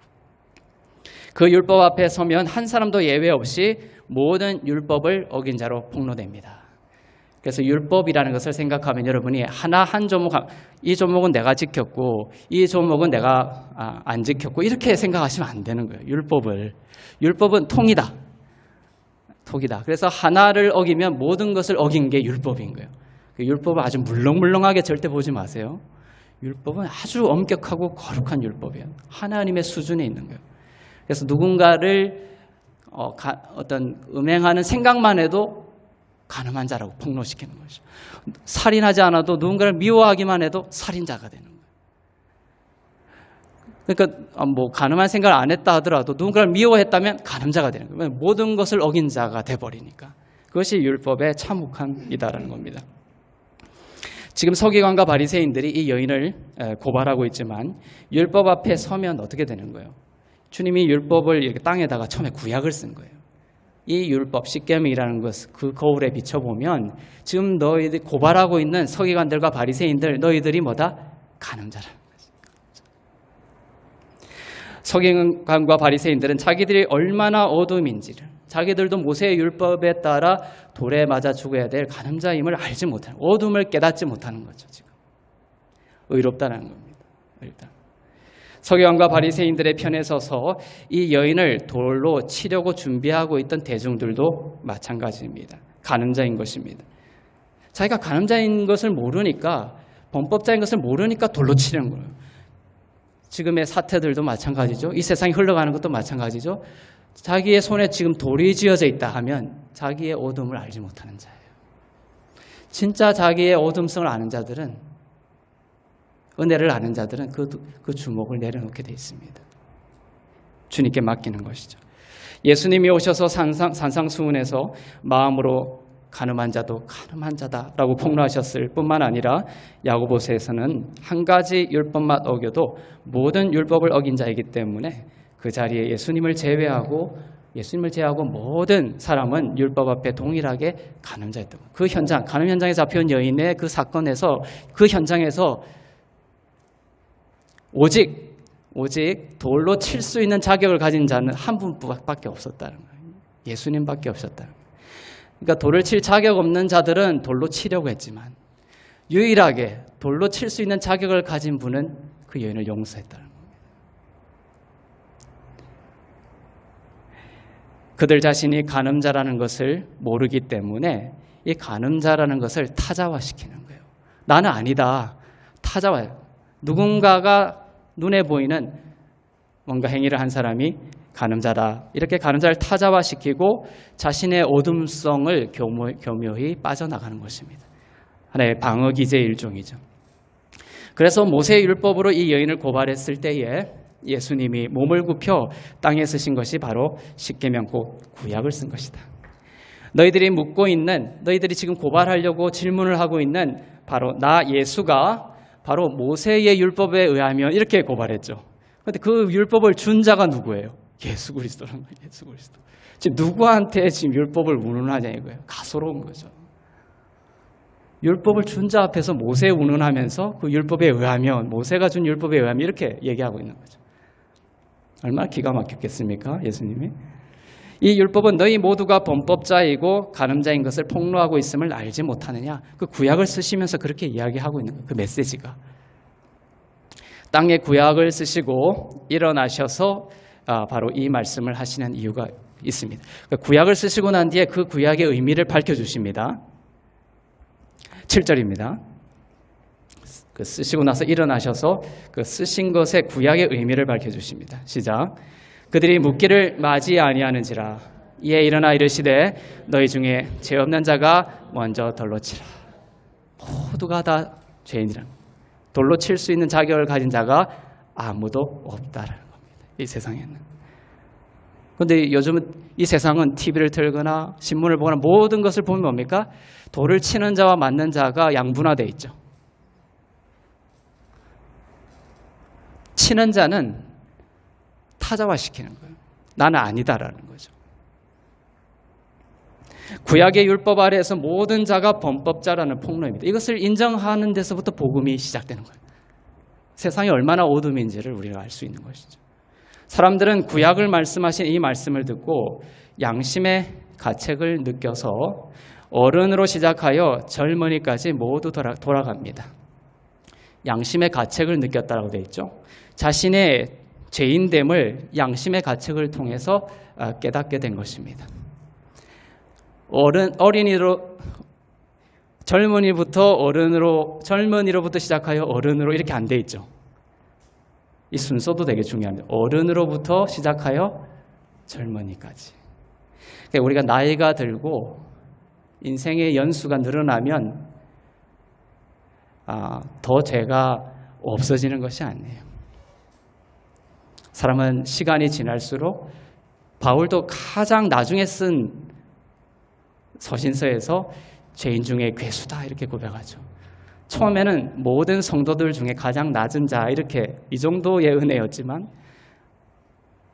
그 율법 앞에 서면 한 사람도 예외 없이 모든 율법을 어긴 자로 폭로됩니다. 그래서 율법이라는 것을 생각하면 여러분이 하나 한 조목, 이 조목은 내가 지켰고 이 조목은 내가 안 지켰고 이렇게 생각하시면 안 되는 거예요. 율법은 통이다. 그래서 하나를 어기면 모든 것을 어긴 게 율법인 거예요. 율법을 아주 물렁물렁하게 절대 보지 마세요. 율법은 아주 엄격하고 거룩한 율법이에요. 하나님의 수준에 있는 거예요. 그래서 누군가를 어떤 음행하는 생각만 해도 가늠한 자라고 폭로시키는 것이죠. 살인하지 않아도 누군가를 미워하기만 해도 살인자가 되는 거예요. 그러니까 뭐 가늠한 생각을 안 했다 하더라도 누군가를 미워했다면 가늠자가 되는 거예요. 모든 것을 어긴 자가 돼버리니까. 그것이 율법의 참혹함이다라는 겁니다. 지금 서기관과 바리새인들이 이 여인을 고발하고 있지만 율법 앞에 서면 어떻게 되는 거예요? 주님이 율법을 이렇게 땅에다가 처음에 구약을 쓴 거예요. 이 율법, 십계명이라는 것, 그 거울에 비춰보면 지금 너희들이 고발하고 있는 서기관들과 바리새인들, 너희들이 뭐다? 가늠자라는 거지. 서기관과 바리새인들은 자기들이 얼마나 어둠인지를, 자기들도 모세의 율법에 따라 돌에 맞아 죽어야 될 가늠자임을 알지 못하는, 어둠을 깨닫지 못하는 거죠. 지금 의롭다는 겁니다. 의롭다. 서기관과 바리새인들의 편에 서서 이 여인을 돌로 치려고 준비하고 있던 대중들도 마찬가지입니다. 간음자인 것입니다. 자기가 간음자인 것을 모르니까, 범법자인 것을 모르니까 돌로 치려는 거예요. 지금의 사태들도 마찬가지죠. 이 세상이 흘러가는 것도 마찬가지죠. 자기의 손에 지금 돌이 쥐어져 있다 하면 자기의 어둠을 알지 못하는 자예요. 진짜 자기의 어둠성을 아는 자들은, 은혜를 아는 자들은 그 주목을 내려놓게 되어 있습니다. 주님께 맡기는 것이죠. 예수님이 오셔서 산상수훈에서 마음으로 가늠한 자도 가늠한 자다라고 폭로하셨을 뿐만 아니라 야고보서에서는 한 가지 율법만 어겨도 모든 율법을 어긴 자이기 때문에 그 자리에 예수님을 제외하고 모든 사람은 율법 앞에 동일하게 간음자였다고. 그 현장, 간음 현장에 잡혀온 여인의 그 사건에서, 그 현장에서 오직 돌로 칠 수 있는 자격을 가진 자는 한 분밖에 없었다는 거예요. 예수님밖에 없었다는 거예요. 그러니까 돌을 칠 자격 없는 자들은 돌로 치려고 했지만 유일하게 돌로 칠 수 있는 자격을 가진 분은 그 여인을 용서했다는 겁니다. 그들 자신이 간음자라는 것을 모르기 때문에 이 간음자라는 것을 타자화시키는 거예요. 나는 아니다. 타자화요. 누군가가 눈에 보이는 뭔가 행위를 한 사람이 간음자다. 이렇게 간음자를 타자화시키고 자신의 어둠성을 교묘히 빠져나가는 것입니다. 하나의 방어 기제의 일종이죠. 그래서 모세의 율법으로 이 여인을 고발했을 때에 예수님이 몸을 굽혀 땅에 쓰신 것이 바로 십계명, 곧 구약을 쓴 것이다. 너희들이 지금 고발하려고 질문을 하고 있는 바로 나 예수가 바로 모세의 율법에 의하면 이렇게 고발했죠. 그런데 그 율법을 준 자가 누구예요? 예수 그리스도라는 거예요. 예수 그리스도. 지금 누구한테 지금 율법을 운운하냐 이거예요. 가소로운 거죠. 율법을 준 자 앞에서 모세 운운하면서 그 율법에 의하면, 모세가 준 율법에 의하면 이렇게 얘기하고 있는 거죠. 얼마나 기가 막혔겠습니까? 예수님이. 이 율법은 너희 모두가 범법자이고 간음자인 것을 폭로하고 있음을 알지 못하느냐. 그 구약을 쓰시면서 그렇게 이야기하고 있는 거예요. 그 메시지가. 땅에 구약을 쓰시고 일어나셔서 바로 이 말씀을 하시는 이유가 있습니다. 구약을 쓰시고 난 뒤에 그 구약의 의미를 밝혀주십니다. 7절입니다. 그 쓰시고 나서 일어나셔서 그 쓰신 것의 구약의 의미를 밝혀주십니다. 시작. 그들이 묻기를 맞이 아니하는지라. 이에 일어나 이르시되 너희 중에 죄 없는 자가 먼저 돌로 치라. 모두가 다 죄인이라. 돌로 칠 수 있는 자격을 가진 자가 아무도 없다라는 겁니다. 이 세상에는. 그런데 요즘은 이 세상은 TV를 틀거나 신문을 보거나 모든 것을 보면 뭡니까? 돌을 치는 자와 맞는 자가 양분화되어 있죠. 치는 자는 타자화시키는 거예요. 나는 아니다라는 거죠. 구약의 율법 아래에서 모든 자가 범법자라는 폭로입니다. 이것을 인정하는 데서부터 복음이 시작되는 거예요. 세상이 얼마나 어둠인지를 우리가 알 수 있는 것이죠. 사람들은 구약을 말씀하신 이 말씀을 듣고 양심의 가책을 느껴서 어른으로 시작하여 젊은이까지 모두 돌아갑니다. 양심의 가책을 느꼈다라고 되어 있죠. 자신의 죄인됨을 양심의 가책을 통해서 깨닫게 된 것입니다. 젊은이로부터 시작하여 어른으로 이렇게 안 돼 있죠. 이 순서도 되게 중요합니다. 어른으로부터 시작하여 젊은이까지. 그러니까 우리가 나이가 들고 인생의 연수가 늘어나면 더 죄가 없어지는 것이 아니에요. 사람은 시간이 지날수록 바울도 가장 나중에 쓴 서신서에서 죄인 중에 괴수다 이렇게 고백하죠. 처음에는 모든 성도들 중에 가장 낮은 자 이렇게 이 정도의 은혜였지만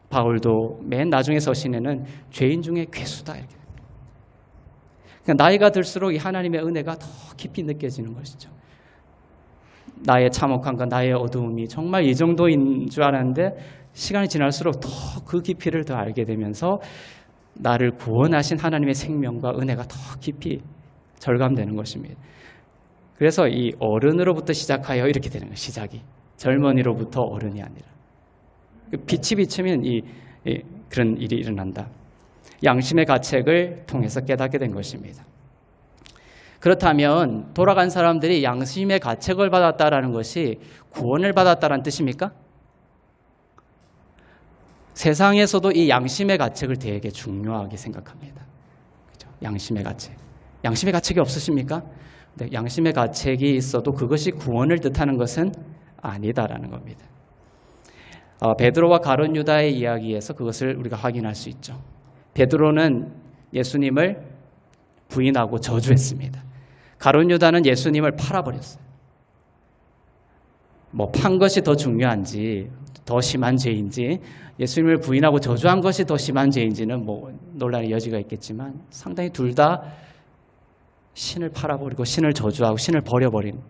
바울도 맨 나중에 서신에는 죄인 중에 괴수다 이렇게. 그러니까 나이가 들수록 이 하나님의 은혜가 더 깊이 느껴지는 것이죠. 나의 참혹함과 나의 어두움이 정말 이 정도인 줄 알았는데 시간이 지날수록 더 그 깊이를 더 알게 되면서 나를 구원하신 하나님의 생명과 은혜가 더 깊이 절감되는 것입니다. 그래서 이 어른으로부터 시작하여 이렇게 되는 거예요. 시작이. 젊은이로부터 어른이 아니라. 빛이 비추면 그런 일이 일어난다. 양심의 가책을 통해서 깨닫게 된 것입니다. 그렇다면 돌아간 사람들이 양심의 가책을 받았다라는 것이 구원을 받았다는 뜻입니까? 세상에서도 이 양심의 가책을 되게 중요하게 생각합니다. 그렇죠? 양심의 가책. 양심의 가책이 없으십니까? 네, 양심의 가책이 있어도 그것이 구원을 뜻하는 것은 아니다라는 겁니다. 베드로와 가룟 유다의 이야기에서 그것을 우리가 확인할 수 있죠. 베드로는 예수님을 부인하고 저주했습니다. 가룟 유다는 예수님을 팔아버렸어요. 판 것이 더 중요한지 더 심한 죄인지 예수님을 부인하고 저주한 것이 더 심한 죄인지는 논란의 여지가 있겠지만 상당히 둘 다 신을 팔아버리고 신을 저주하고 신을 버려버린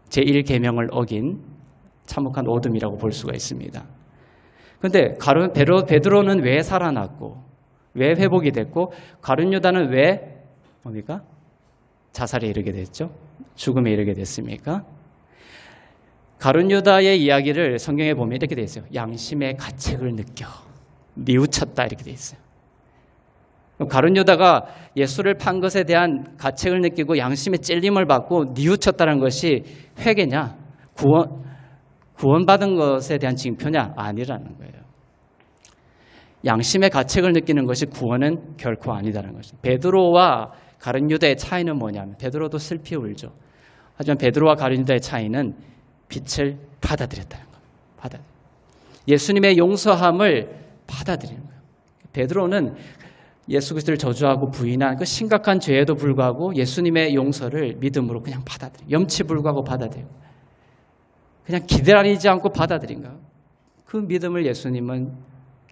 제1계명을 어긴 참혹한 어둠이라고 볼 수가 있습니다. 그런데 베드로는 왜 살아났고 왜 회복이 됐고 가룟 유다는 왜 뭡니까? 자살에 이르게 됐죠? 죽음에 이르게 됐습니까? 가룟 유다의 이야기를 성경에 보면 이렇게 되어 있어요. 양심의 가책을 느껴 뉘우쳤다 이렇게 되어 있어요. 가룟 유다가 예수를 판 것에 대한 가책을 느끼고 양심의 찔림을 받고 뉘우쳤다는 것이 회개냐? 구원받은 것에 대한 징표냐? 아니라는 거예요. 양심의 가책을 느끼는 것이 구원은 결코 아니다라는 것입니다. 베드로와 가룟 유다의 차이는 뭐냐면 베드로도 슬피 울죠. 하지만 베드로와 가룟 유다의 차이는 빛을 받아들였다는 겁니다. 예수님의 용서함을 받아들이는 거예요. 베드로는 예수 그리스도를 저주하고 부인한 그 심각한 죄에도 불구하고 예수님의 용서를 믿음으로 그냥 받아들여요. 염치 불구하고 받아들여요. 그냥 기다리지 않고 받아들인 거예요. 그 믿음을 예수님은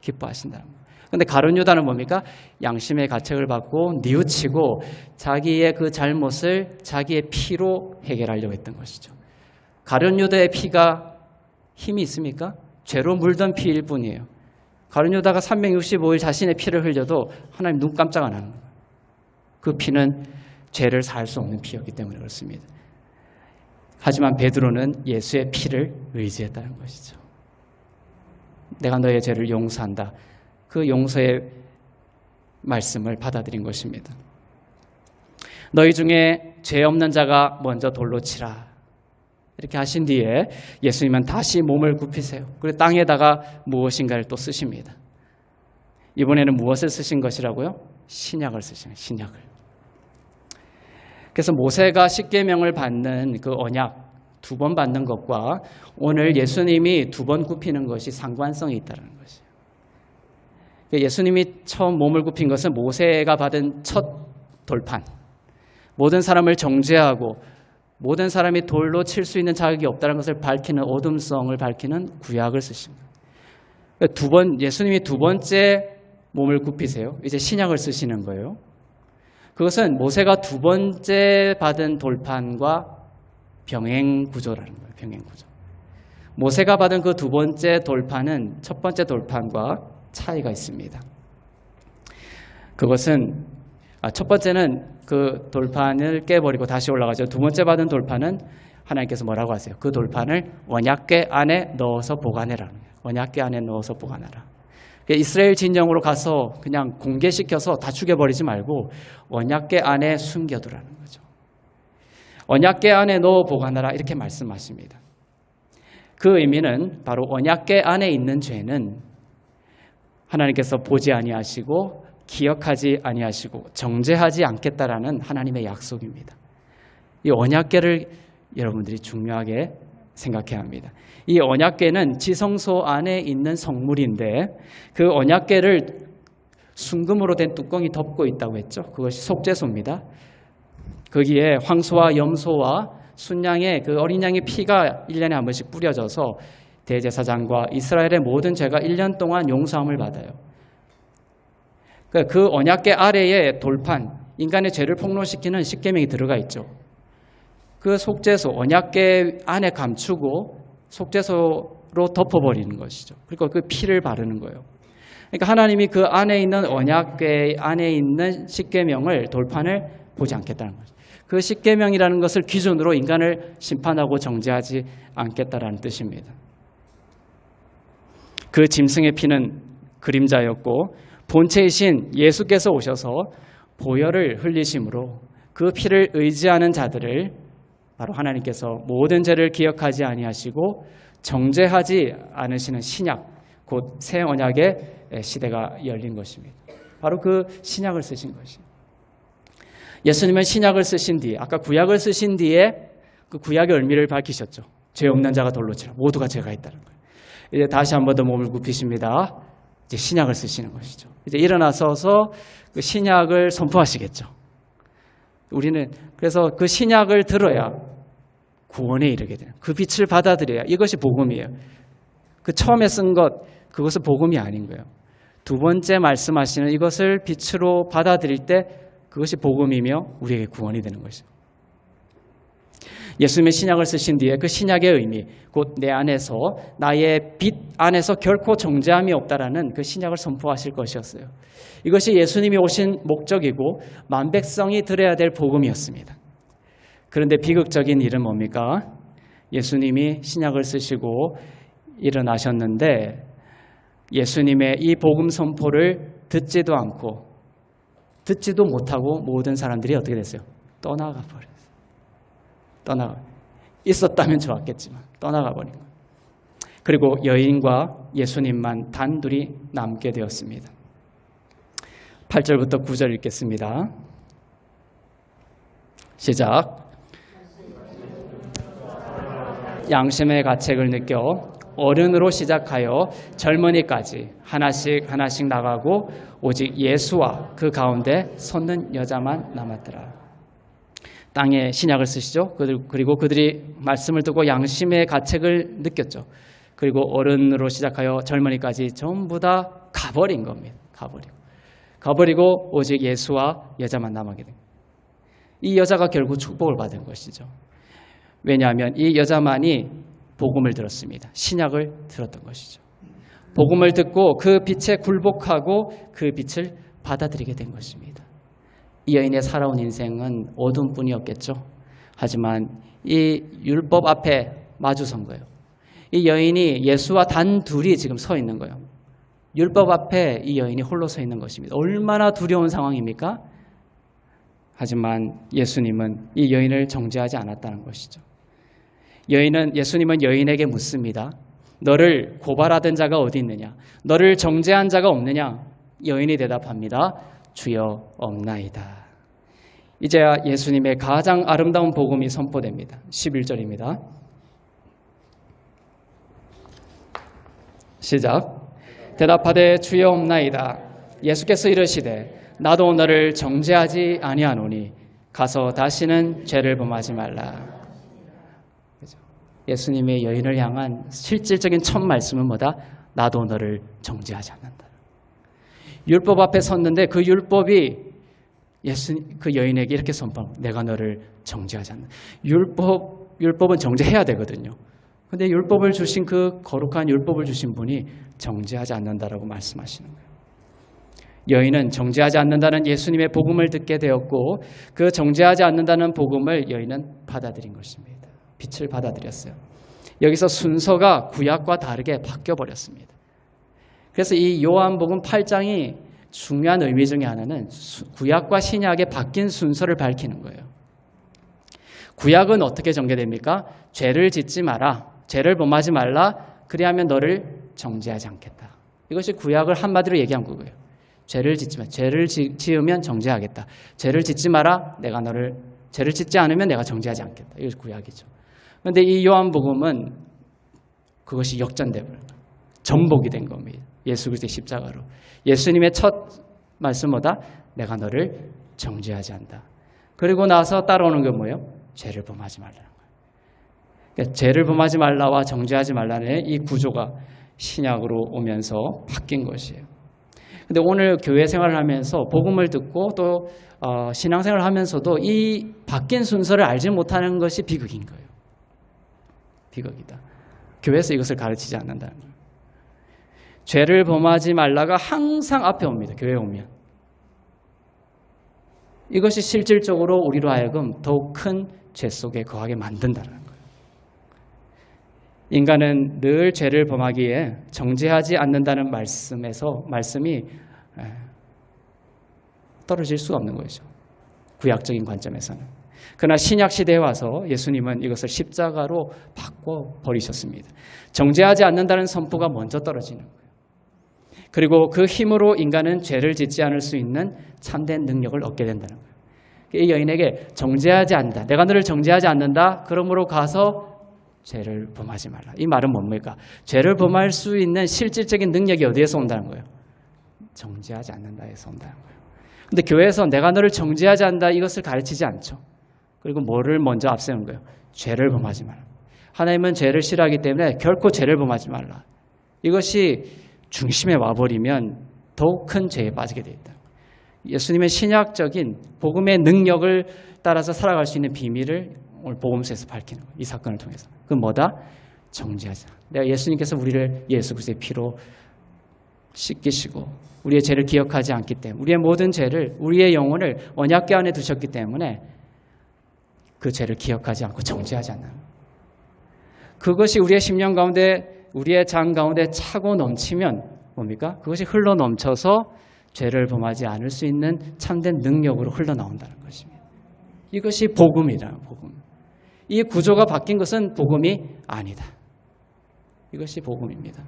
기뻐하신다는 거예요. 그런데 가룟 유다는 뭡니까? 양심의 가책을 받고 뉘우치고 자기의 그 잘못을 자기의 피로 해결하려고 했던 것이죠. 가룟 유다의 피가 힘이 있습니까? 죄로 물든 피일 뿐이에요. 가룟 유다가 365일 자신의 피를 흘려도 하나님 눈 깜짝 안 하는 거예요. 그 피는 죄를 사할 수 없는 피였기 때문에 그렇습니다. 하지만 베드로는 예수의 피를 의지했다는 것이죠. 내가 너의 죄를 용서한다. 그 용서의 말씀을 받아들인 것입니다. 너희 중에 죄 없는 자가 먼저 돌로 치라. 이렇게 하신 뒤에 예수님은 다시 몸을 굽히세요. 그리고 땅에다가 무엇인가를 또 쓰십니다. 이번에는 무엇을 쓰신 것이라고요? 신약을 쓰신 거예요. 신약을. 그래서 모세가 십계명을 받는 그 언약 2번 받는 것과 오늘 예수님이 2번 굽히는 것이 상관성이 있다는 것이에요. 예수님이 처음 몸을 굽힌 것은 모세가 받은 첫 돌판. 모든 사람을 정죄하고 모든 사람이 돌로 칠 수 있는 자격이 없다는 것을 밝히는 어둠성을 밝히는 구약을 쓰신 거예요. 예수님이 2번째 몸을 굽히세요. 이제 신약을 쓰시는 거예요. 그것은 모세가 2번째 받은 돌판과 병행 구조라는 거예요. 병행 구조. 모세가 받은 그 2번째 돌판은 첫 번째 돌판과 차이가 있습니다. 그것은 첫 번째는 그 돌판을 깨버리고 다시 올라가죠. 2번째 받은 돌판은 하나님께서 뭐라고 하세요? 그 돌판을 언약궤 안에 넣어서 보관해라는 거예요. 언약궤 안에 넣어서 보관하라. 이스라엘 진영으로 가서 그냥 공개시켜서 다 죽여버리지 말고 언약궤 안에 숨겨두라는 거죠. 언약궤 안에 넣어 보관하라 이렇게 말씀하십니다. 그 의미는 바로 언약궤 안에 있는 죄는 하나님께서 보지 아니하시고 기억하지 아니하시고 정죄하지 않겠다라는 하나님의 약속입니다. 이 언약궤를 여러분들이 중요하게 생각해야 합니다. 이 언약궤는 지성소 안에 있는 성물인데 그 언약궤를 순금으로 된 뚜껑이 덮고 있다고 했죠. 그것이 속죄소입니다. 거기에 황소와 염소와 순양의 그 어린 양의 피가 1년에 한 번씩 뿌려져서 대제사장과 이스라엘의 모든 죄가 1년 동안 용서함을 받아요. 그 언약궤 아래에 돌판, 인간의 죄를 폭로시키는 십계명이 들어가 있죠. 그 속죄소, 언약궤 안에 감추고 속죄소로 덮어버리는 것이죠. 그리고 그 피를 바르는 거예요. 그러니까 하나님이 그 안에 있는 언약궤 안에 있는 십계명을 돌판을 보지 않겠다는 거죠. 그 십계명이라는 것을 기준으로 인간을 심판하고 정죄하지 않겠다라는 뜻입니다. 그 짐승의 피는 그림자였고 본체이신 예수께서 오셔서 보혈을 흘리심으로 그 피를 의지하는 자들을 바로 하나님께서 모든 죄를 기억하지 아니하시고 정죄하지 않으시는 신약, 곧 새 언약의 시대가 열린 것입니다. 바로 그 신약을 쓰신 것입니다. 예수님은 신약을 쓰신 뒤에, 아까 구약을 쓰신 뒤에 그 구약의 의미를 밝히셨죠. 죄 없는 자가 돌로 치라. 모두가 죄가 있다는 거예요. 이제 다시 한 번 더 몸을 굽히십니다. 이제 신약을 쓰시는 것이죠. 이제 일어나서서 그 신약을 선포하시겠죠. 우리는 그래서 그 신약을 들어야 구원에 이르게 돼요. 그 빛을 받아들여야 이것이 복음이에요. 그 처음에 쓴 것, 그것은 복음이 아닌 거예요. 두 번째 말씀하시는 이것을 빛으로 받아들일 때 그것이 복음이며 우리에게 구원이 되는 것이죠. 예수님의 신약을 쓰신 뒤에 그 신약의 의미, 곧 내 안에서 나의 빛 안에서 결코 정죄함이 없다라는 그 신약을 선포하실 것이었어요. 이것이 예수님이 오신 목적이고 만백성이 들어야 될 복음이었습니다. 그런데 비극적인 일은 뭡니까? 예수님이 신약을 쓰시고 일어나셨는데 예수님의 이 복음 선포를 듣지도 않고 듣지도 못하고 모든 사람들이 어떻게 됐어요? 떠나가 버렸어요. 있었다면 좋았겠지만 떠나가 버린 거예요. 그리고 여인과 예수님만 단둘이 남게 되었습니다. 8절부터 9절 읽겠습니다. 시작. 양심의 가책을 느껴 어른으로 시작하여 젊은이까지 하나씩 나가고 오직 예수와 그 가운데 섰는 여자만 남았더라. 땅에 신약을 쓰시죠. 그리고 그들이 말씀을 듣고 양심의 가책을 느꼈죠. 그리고 어른으로 시작하여 젊은이까지 전부 다 가버린 겁니다. 가버리고 오직 예수와 여자만 남게 됩니다. 이 여자가 결국 축복을 받은 것이죠. 왜냐하면 이 여자만이 복음을 들었습니다. 신약을 들었던 것이죠. 복음을 듣고 그 빛에 굴복하고 그 빛을 받아들이게 된 것입니다. 이 여인의 살아온 인생은 어둠뿐이었겠죠. 하지만 이 율법 앞에 마주선 거예요. 이 여인이 예수와 단둘이 지금 서 있는 거예요. 율법 앞에 이 여인이 홀로 서 있는 것입니다. 얼마나 두려운 상황입니까? 하지만 예수님은 이 여인을 정죄하지 않았다는 것이죠. 예수님은 여인에게 묻습니다. 너를 고발하던 자가 어디 있느냐? 너를 정죄한 자가 없느냐? 여인이 대답합니다. 주여 없나이다. 이제야 예수님의 가장 아름다운 복음이 선포됩니다. 11절입니다. 시작. 대답하되 주여 없나이다. 예수께서 이르시되 나도 너를 정죄하지 아니하노니 가서 다시는 죄를 범하지 말라. 예수님의 여인을 향한 실질적인 첫 말씀은 뭐다? 나도 너를 정죄하지 않는다. 율법 앞에 섰는데 그 율법이 그 여인에게 이렇게 선포합니다. 내가 너를 정죄하지 않는다. 율법은 정죄해야 되거든요. 그런데 율법을 주신 그 거룩한 율법을 주신 분이 정죄하지 않는다라고 말씀하시는 거예요. 여인은 정죄하지 않는다는 예수님의 복음을 듣게 되었고 그 정죄하지 않는다는 복음을 여인은 받아들인 것입니다. 빛을 받아들였어요. 여기서 순서가 구약과 다르게 바뀌어버렸습니다. 그래서 이 요한복음 8장이 중요한 의미 중에 하나는 구약과 신약의 바뀐 순서를 밝히는 거예요. 구약은 어떻게 전개됩니까? 죄를 짓지 마라. 죄를 범하지 말라. 그리하면 너를 정죄하지 않겠다. 이것이 구약을 한마디로 얘기한 거고요. 죄를 짓지 마. 죄를 지으면 정죄하겠다. 죄를 짓지 마라. 죄를 짓지 않으면 내가 정죄하지 않겠다. 이것이 구약이죠. 그런데 이 요한복음은 그것이 역전되고 전복이 된 겁니다. 예수 그리스도의 십자가로. 예수님의 첫 말씀보다 내가 너를 정죄하지 않다. 그리고 나서 따라오는 게 뭐예요? 죄를 범하지 말라는 거예요. 그러니까 죄를 범하지 말라와 정죄하지 말라는 이 구조가 신약으로 오면서 바뀐 것이에요. 근데 오늘 교회 생활을 하면서 복음을 듣고 또 신앙생활을 하면서도 이 바뀐 순서를 알지 못하는 것이 비극인 거예요. 비극이다. 교회에서 이것을 가르치지 않는다는 거예요. 죄를 범하지 말라가 항상 앞에 옵니다. 교회에 오면. 이것이 실질적으로 우리로 하여금 더욱 큰 죄 속에 거하게 만든다는 거예요. 인간은 늘 죄를 범하기에 정죄하지 않는다는 말씀이 떨어질 수가 없는 거죠. 구약적인 관점에서는. 그러나 신약 시대에 와서 예수님은 이것을 십자가로 바꿔버리셨습니다. 정죄하지 않는다는 선포가 먼저 떨어지는 거예요. 그리고 그 힘으로 인간은 죄를 짓지 않을 수 있는 참된 능력을 얻게 된다는 거예요. 이 여인에게 정죄하지 않는다. 내가 너를 정죄하지 않는다. 그러므로 가서 죄를 범하지 말라. 이 말은 뭡니까? 죄를 범할 수 있는 실질적인 능력이 어디에서 온다는 거예요? 정죄하지 않는다에서 온다는 거예요. 근데 교회에서 내가 너를 정죄하지 않는다 이것을 가르치지 않죠. 그리고 뭐를 먼저 앞세우는 거예요? 죄를 범하지 말라. 하나님은 죄를 싫어하기 때문에 결코 죄를 범하지 말라. 이것이 중심에 와버리면 더욱 큰 죄에 빠지게 되어 있다. 예수님의 신약적인 복음의 능력을 따라서 살아갈 수 있는 비밀을 오늘 복음서에서 밝히는 거예요. 이 사건을 통해서. 그건 뭐다? 정죄하자. 내가 예수님께서 우리를 예수 그리스도의 피로 씻기시고 우리의 죄를 기억하지 않기 때문에 우리의 모든 죄를 우리의 영혼을 언약궤 안에 두셨기 때문에 그 죄를 기억하지 않고 정죄하지 않는 그것이 우리의 심령 가운데 우리의 장 가운데 차고 넘치면 뭡니까? 그것이 흘러 넘쳐서 죄를 범하지 않을 수 있는 참된 능력으로 흘러나온다는 것입니다. 이것이 복음이다. 복음. 이 구조가 바뀐 것은 복음이 아니다. 이것이 복음입니다.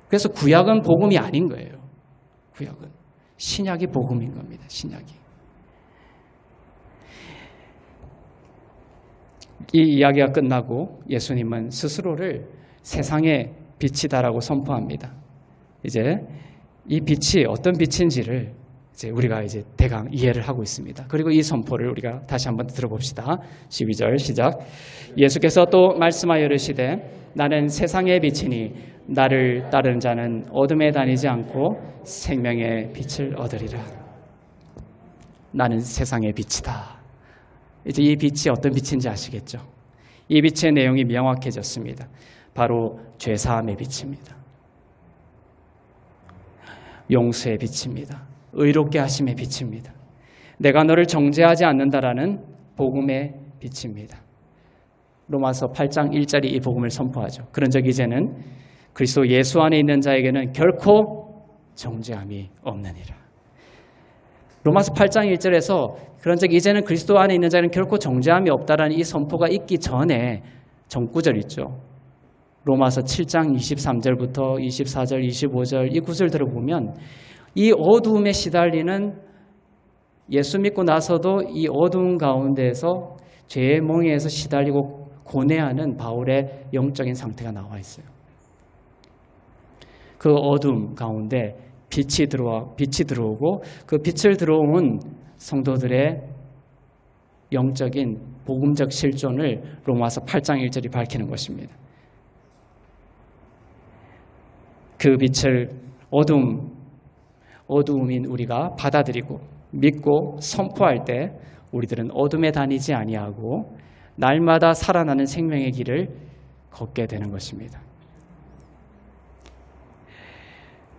그래서 구약은 복음이 아닌 거예요. 구약은. 신약이 복음인 겁니다. 신약이. 이 이야기가 끝나고 예수님은 스스로를 세상의 빛이다라고 선포합니다. 이제 이 빛이 어떤 빛인지를 우리가 대강 이해를 하고 있습니다. 그리고 이 선포를 우리가 다시 한번 들어봅시다. 12절 시작. 예수께서 또 말씀하여 이르시되 나는 세상의 빛이니 나를 따르는 자는 어둠에 다니지 않고 생명의 빛을 얻으리라. 나는 세상의 빛이다. 이제 이 빛이 어떤 빛인지 아시겠죠? 이 빛의 내용이 명확해졌습니다. 바로 죄사함의 빛입니다. 용서의 빛입니다. 의롭게 하심의 빛입니다. 내가 너를 정죄하지 않는다라는 복음의 빛입니다. 로마서 8장 1절이 이 복음을 선포하죠. 그런즉 이제는 그리스도 예수 안에 있는 자에게는 결코 정죄함이 없느니라. 로마서 8장 1절에서 그런즉 이제는 그리스도 안에 있는 자에게는 결코 정죄함이 없다라는 이 선포가 있기 전에 전구절 있죠. 로마서 7장 23절부터 24절, 25절 이 구절 들어보면 이 어두움에 시달리는 예수 믿고 나서도 이 어두운 가운데에서 죄의 몽에서 시달리고 고뇌하는 바울의 영적인 상태가 나와 있어요. 그 어둠 가운데 빛이 들어오고 그 빛을 들어온 성도들의 영적인 복음적 실존을 로마서 8장 1절이 밝히는 것입니다. 그 빛을 어두움인 우리가 받아들이고 믿고 선포할 때 우리들은 어둠에 다니지 아니하고 날마다 살아나는 생명의 길을 걷게 되는 것입니다.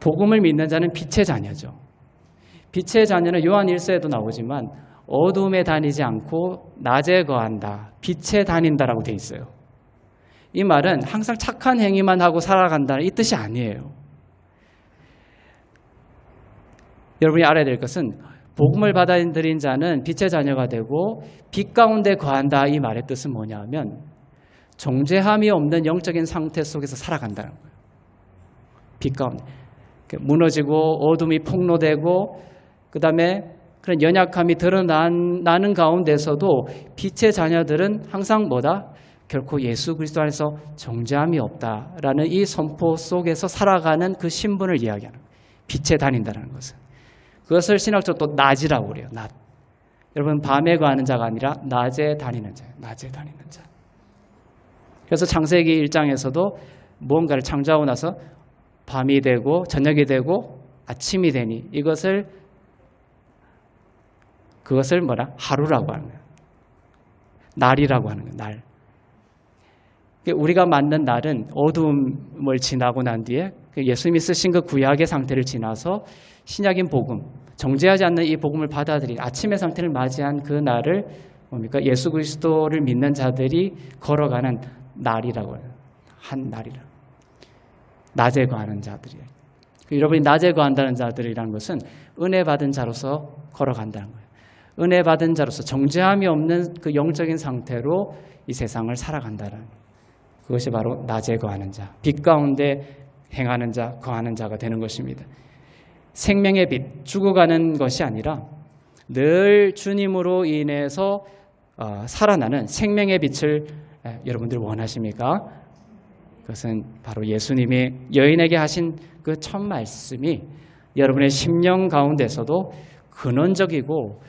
복음을 믿는 자는 빛의 자녀죠. 빛의 자녀는 요한 1서에도 나오지만 어둠에 다니지 않고 낮에 거한다. 빛에 다닌다라고 되어 있어요. 이 말은 항상 착한 행위만 하고 살아간다는 이 뜻이 아니에요. 여러분이 알아야 될 것은 복음을 받아들인 자는 빛의 자녀가 되고 빛 가운데 거한다. 이 말의 뜻은 뭐냐면 정죄함이 없는 영적인 상태 속에서 살아간다는 거예요. 빛 가운데. 무너지고 어둠이 폭로되고 그 다음에 그런 연약함이 드러나는 가운데서도 빛의 자녀들은 항상 뭐다? 결코 예수 그리스도 안에서 정죄함이 없다라는 이 선포 속에서 살아가는 그 신분을 이야기하는 거예요. 빛에 다닌다는 것은. 그것을 신학적으로 또 낮이라고 그래요. 낮. 여러분 밤에 거하는 자가 아니라 낮에 다니는 자예요. 낮에 다니는 자. 그래서 창세기 1장에서도 무언가를 창조하고 나서 밤이 되고 저녁이 되고 아침이 되니 그것을 뭐라? 하루라고 하는 거예요. 날이라고 하는 거예요. 날. 우리가 맞는 날은 어두움을 지나고 난 뒤에 예수님이 쓰신 그 구약의 상태를 지나서 신약인 복음, 정죄하지 않는 이 복음을 받아들인 아침의 상태를 맞이한 그 날을 뭡니까? 예수 그리스도를 믿는 자들이 걸어가는 날이라고 해요. 한 날이라. 낮에 거하는 자들이에요. 여러분이 낮에 거한다는 자들이라는 것은 은혜 받은 자로서 걸어간다는 거예요. 은혜 받은 자로서 정죄함이 없는 그 영적인 상태로 이 세상을 살아간다는 거예요. 그것이 바로 낮에 거하는 자, 빛 가운데 행하는 자, 거하는 자가 되는 것입니다. 생명의 빛, 죽어가는 것이 아니라 늘 주님으로 인해서 살아나는 생명의 빛을 여러분들 원하십니까? 그것은 바로 예수님이 여인에게 하신 그 첫 말씀이 여러분의 심령 가운데서도 근원적이고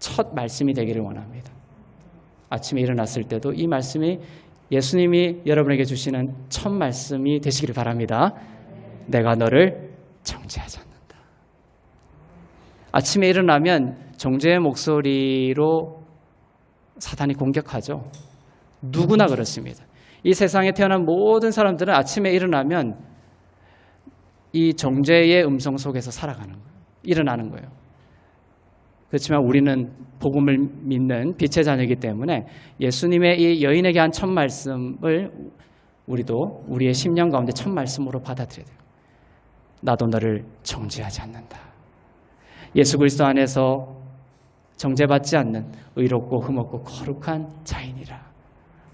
첫 말씀이 되기를 원합니다. 아침에 일어났을 때도 이 말씀이 예수님이 여러분에게 주시는 첫 말씀이 되시기를 바랍니다. 내가 너를 정죄하지 않는다. 아침에 일어나면 정죄의 목소리로 사탄이 공격하죠. 누구나 그렇습니다. 이 세상에 태어난 모든 사람들은 아침에 일어나면 이 정죄의 음성 속에서 살아가는 거예요. 일어나는 거예요. 그렇지만 우리는 복음을 믿는 빛의 자녀이기 때문에 예수님의 이 여인에게 한 첫 말씀을 우리도 우리의 심령 가운데 첫 말씀으로 받아들여야 돼요. 나도 너를 정죄하지 않는다. 예수 그리스도 안에서 정죄받지 않는 의롭고 흠없고 거룩한 자인이라.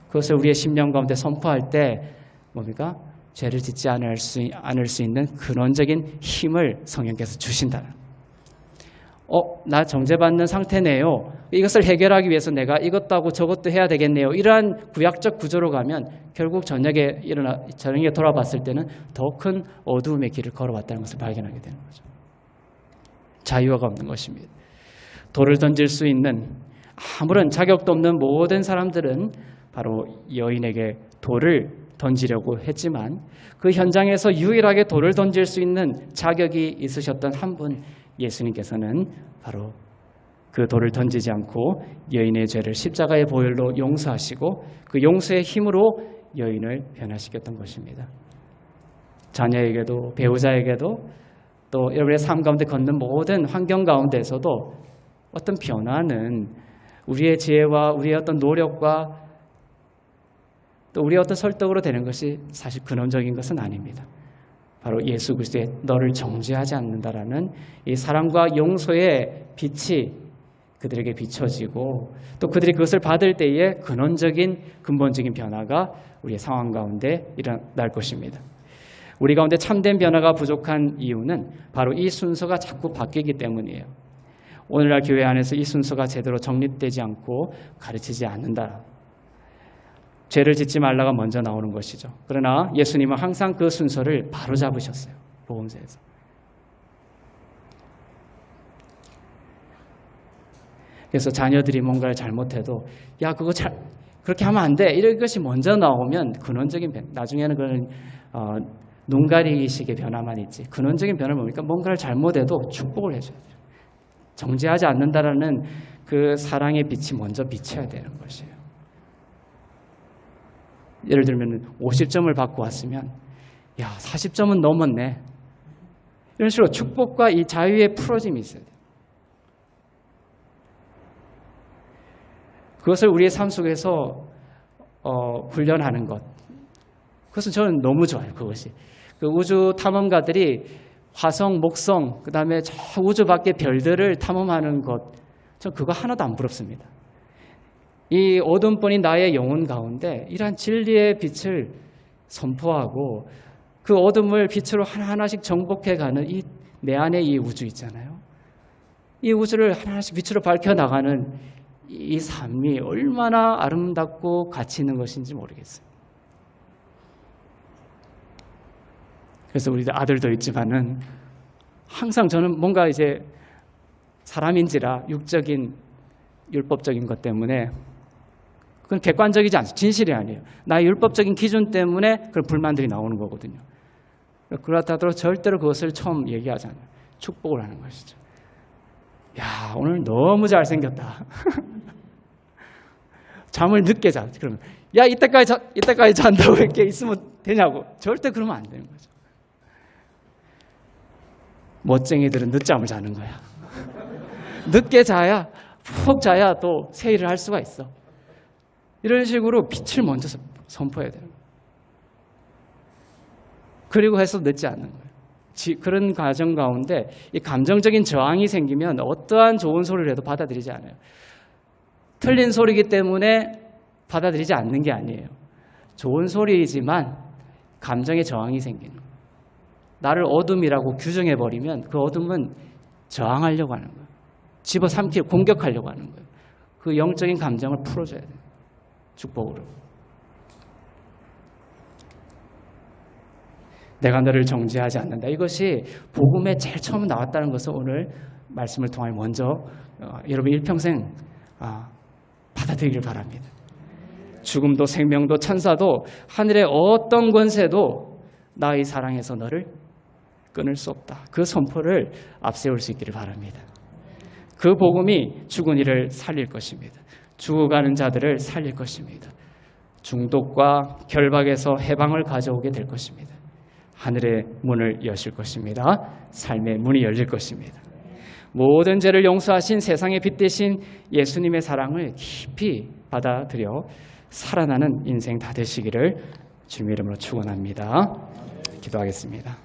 그것을 우리의 심령 가운데 선포할 때 뭡니까? 죄를 짓지 않을 수 있는 근원적인 힘을 성령께서 주신다. 나 정죄받는 상태네요. 이것을 해결하기 위해서 내가 이것도 하고 저것도 해야 되겠네요. 이러한 구약적 구조로 가면 결국 저녁에 돌아봤을 때는 더 큰 어두움의 길을 걸어왔다는 것을 발견하게 되는 거죠. 자유가 없는 것입니다. 돌을 던질 수 있는 아무런 자격도 없는 모든 사람들은 바로 여인에게 돌을 던지려고 했지만 그 현장에서 유일하게 돌을 던질 수 있는 자격이 있으셨던 한 분, 예수님께서는 바로 그 돌을 던지지 않고 여인의 죄를 십자가의 보혈로 용서하시고 그 용서의 힘으로 여인을 변화시켰던 것입니다. 자녀에게도 배우자에게도 또 여러분의 삶 가운데 걷는 모든 환경 가운데서도 어떤 변화는 우리의 지혜와 우리의 어떤 노력과 또 우리의 어떤 설득으로 되는 것이 사실 근원적인 것은 아닙니다. 바로 예수 그리스도의 너를 정죄하지 않는다라는 이 사랑과 용서의 빛이 그들에게 비춰지고 또 그들이 그것을 받을 때에 근원적인 근본적인 변화가 우리의 상황 가운데 일어날 것입니다. 우리 가운데 참된 변화가 부족한 이유는 바로 이 순서가 자꾸 바뀌기 때문이에요. 오늘날 교회 안에서 이 순서가 제대로 정립되지 않고 가르치지 않는다. 죄를 짓지 말라가 먼저 나오는 것이죠. 그러나 예수님은 항상 그 순서를 바로 잡으셨어요. 복음서에서. 그래서 자녀들이 뭔가를 잘못해도 야 그거 그렇게 하면 안 돼. 이런 것이 먼저 나오면 근원적인 변화. 나중에는 그런 눈 가리기식의 변화만 있지. 근원적인 변화는 뭡니까? 뭔가를 잘못해도 축복을 해줘야 돼요. 정죄하지 않는다라는 그 사랑의 빛이 먼저 비쳐야 되는 것이에요. 예를 들면 50점을 받고 왔으면 야 40점은 넘었네. 이런 식으로 축복과 이 자유의 풀어짐이 있어야 돼요. 그것을 우리의 삶 속에서 훈련하는 것. 그것은 저는 너무 좋아요. 그것이. 그 우주 탐험가들이 화성, 목성, 그 다음에 저 우주 밖의 별들을 탐험하는 것. 전 그거 하나도 안 부럽습니다. 이 어둠뿐인 나의 영혼 가운데 이러한 진리의 빛을 선포하고 그 어둠을 빛으로 하나하나씩 정복해가는 이 내 안의 이 우주 있잖아요. 이 우주를 하나하나씩 빛으로 밝혀나가는 이 삶이 얼마나 아름답고 가치 있는 것인지 모르겠어요. 그래서 우리 아들도 있지만은 항상 저는 뭔가 이제 사람인지라 육적인 율법적인 것 때문에 그건 객관적이지 않습니다. 진실이 아니에요. 나의 율법적인 기준 때문에 그런 불만들이 나오는 거거든요. 그렇다 하더라도 절대로 그것을 처음 얘기하지 않아요. 축복을 하는 것이죠. 야, 오늘 너무 잘생겼다. 잠을 늦게 자. 그러면 야, 이때까지 잔다고 이렇게 있으면 되냐고. 절대 그러면 안 되는 거죠. 멋쟁이들은 늦잠을 자는 거야. 늦게 자야, 푹 자야 또 새 일을 할 수가 있어. 이런 식으로 빛을 먼저 선포해야 돼요. 그리고 해서 늦지 않는 거예요. 그런 과정 가운데 이 감정적인 저항이 생기면 어떠한 좋은 소리를 해도 받아들이지 않아요. 틀린 소리이기 때문에 받아들이지 않는 게 아니에요. 좋은 소리이지만 감정의 저항이 생기는 거예요. 나를 어둠이라고 규정해버리면 그 어둠은 저항하려고 하는 거예요. 집어삼키고 공격하려고 하는 거예요. 그 영적인 감정을 풀어줘야 돼요. 축복으로. 내가 너를 정죄하지 않는다. 이것이 복음에 제일 처음 나왔다는 것을 오늘 말씀을 통해 먼저 여러분 일평생 받아들이길 바랍니다. 죽음도 생명도 천사도 하늘의 어떤 권세도 나의 사랑에서 너를 끊을 수 없다. 그 선포를 앞세울 수 있기를 바랍니다. 그 복음이 죽은 이를 살릴 것입니다. 죽어가는 자들을 살릴 것입니다. 중독과 결박에서 해방을 가져오게 될 것입니다. 하늘의 문을 여실 것입니다. 삶의 문이 열릴 것입니다. 모든 죄를 용서하신 세상의 빛 대신 예수님의 사랑을 깊이 받아들여 살아나는 인생 다 되시기를 주님의 이름으로 축원합니다. 기도하겠습니다.